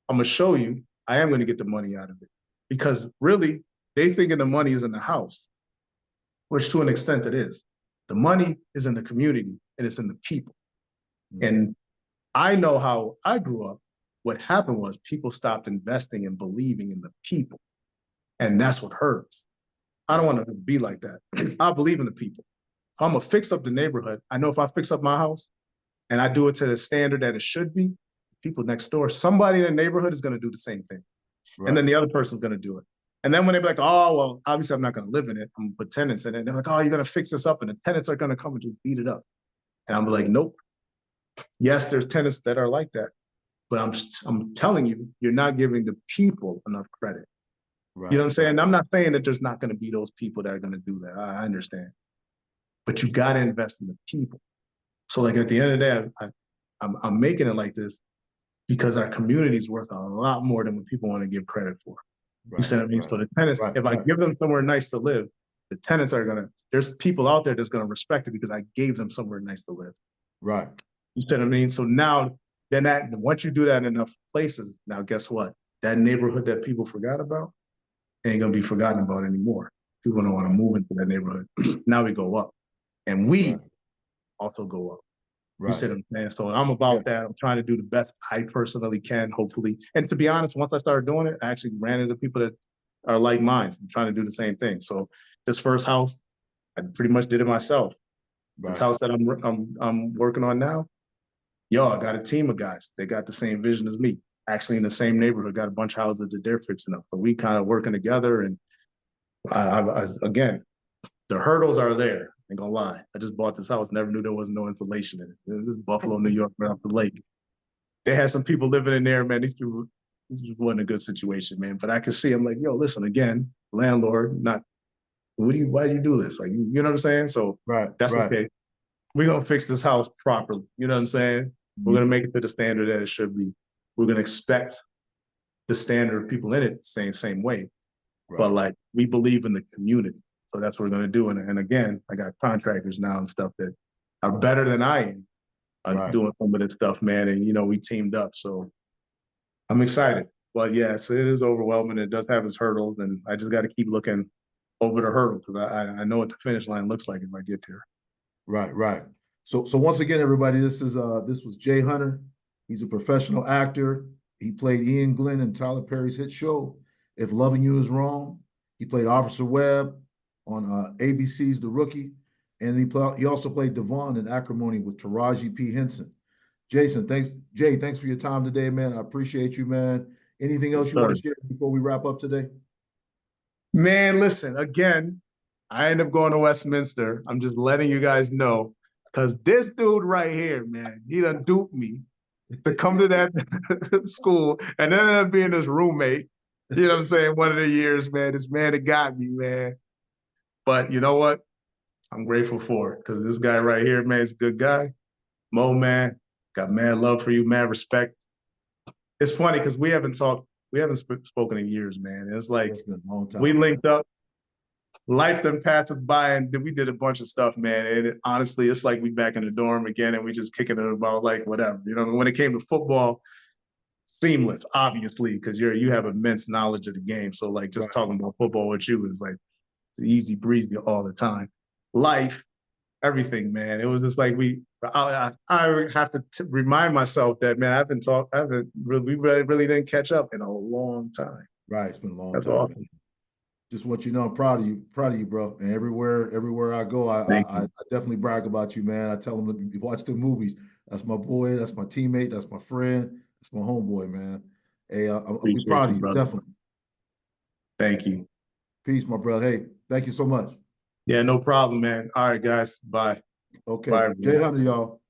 I'm gonna show you I am gonna get the money out of it. Because really, they thinking the money is in the house, which to an extent it is. The money is in the community and it's in the people. And I know how I grew up. What happened was people stopped investing and believing in the people. And that's what hurts. I don't want to be like that. I believe in the people. If I'm gonna fix up the neighborhood, I know if I fix up my house and I do it to the standard that it should be, people next door, somebody in the neighborhood is gonna do the same thing. Right. And then the other person's gonna do it. And then when they be like, oh, well, obviously I'm not gonna live in it, I'm gonna put tenants in it. And they're like, oh, you're gonna fix this up and the tenants are gonna come and just beat it up. And I'm like, nope. Yes, there's tenants that are like that, but I'm telling you, you're not giving the people enough credit. Right, you know what I'm saying? Right. I'm not saying that there's not going to be those people that are going to do that. I understand, but you got to invest in the people. So, like at the end of the day, I'm making it like this because our community is worth a lot more than what people want to give credit for. Right, you see what I mean? Right, so the tenants, if I give them somewhere nice to live, the tenants are gonna. There's people out there that's gonna respect it because I gave them somewhere nice to live. Right. You see what I mean? So now, then once you do that in enough places, now guess what? That neighborhood that people forgot about ain't gonna be forgotten about anymore. People don't want to move into that neighborhood. Now we go up, and we also go up. Right. You see what I'm saying? So I'm about that. I'm trying to do the best I personally can, hopefully. And to be honest, once I started doing it, I actually ran into people that are like mine. I'm trying to do the same thing. So this first house, I pretty much did it myself. Right. This house that I'm working on now, I got a team of guys. They got the same vision as me. Actually, in the same neighborhood, got a bunch of houses that they're fixing up. But we kind of working together. And again, the hurdles are there. Ain't gonna lie. I just bought this house. Never knew there was no insulation in it. This is Buffalo, New York, right off the lake. They had some people living in there, man. These people, this wasn't a good situation, man. But I could see. I'm like, listen, again, landlord, why do you do this? Like, you know what I'm saying? So that's okay. We're gonna fix this house properly. You know what I'm saying? Mm-hmm. We're gonna make it to the standard that it should be. We're gonna expect the standard of people in it the same way. Right. But like, we believe in the community. So that's what we're going to do. And again, I got contractors now and stuff that are better than I am doing some of this stuff, man. And, we teamed up. So I'm excited. But yes, it is overwhelming. It does have its hurdles. And I just got to keep looking over the hurdle because I know what the finish line looks like if I get there. Right. So once again, everybody, this was Jay Hunter. He's a professional actor. He played Ian Glenn in Tyler Perry's hit show, If Loving You Is Wrong. He played Officer Webb on ABC's The Rookie, and he also played Devon in Acrimony with Taraji P. Henson. Jay, thanks for your time today, man. I appreciate you, man. Anything else you want to share before we wrap up today? Man, listen, again, I end up going to Westminster. I'm just letting you guys know, because this dude right here, man, he done duped me to come to that school and ended up being his roommate. You know what I'm saying? One of the years, man, this man that got me, man. But you know what? I'm grateful for it because this guy right here, man, is a good guy. Mo, man, got mad love for you, mad respect. It's funny because we haven't spoken in years, man. It's like a long time, we linked up, life done passed us by, and we did a bunch of stuff, man. And honestly, it's like we back in the dorm again, and we just kicking it about like whatever. When it came to football, seamless, obviously, because you have immense knowledge of the game. So like just talking about football with you is like easy breezy all the time. Life, everything, man. It was just like I have to remind myself that, man, we really didn't catch up in a long time. Right, it's been a long time. Awesome. Just want you to know, I'm proud of you, bro. And everywhere I go, I definitely brag about you, man. I tell them to watch the movies. That's my boy. That's my teammate. That's my friend. That's my homeboy, man. Hey, I'll be proud of you, brother. Definitely. Thank you. Peace, my brother. Hey, thank you so much. Yeah, no problem, man. All right, guys. Bye. Okay. Bye, Jay Hunter, y'all.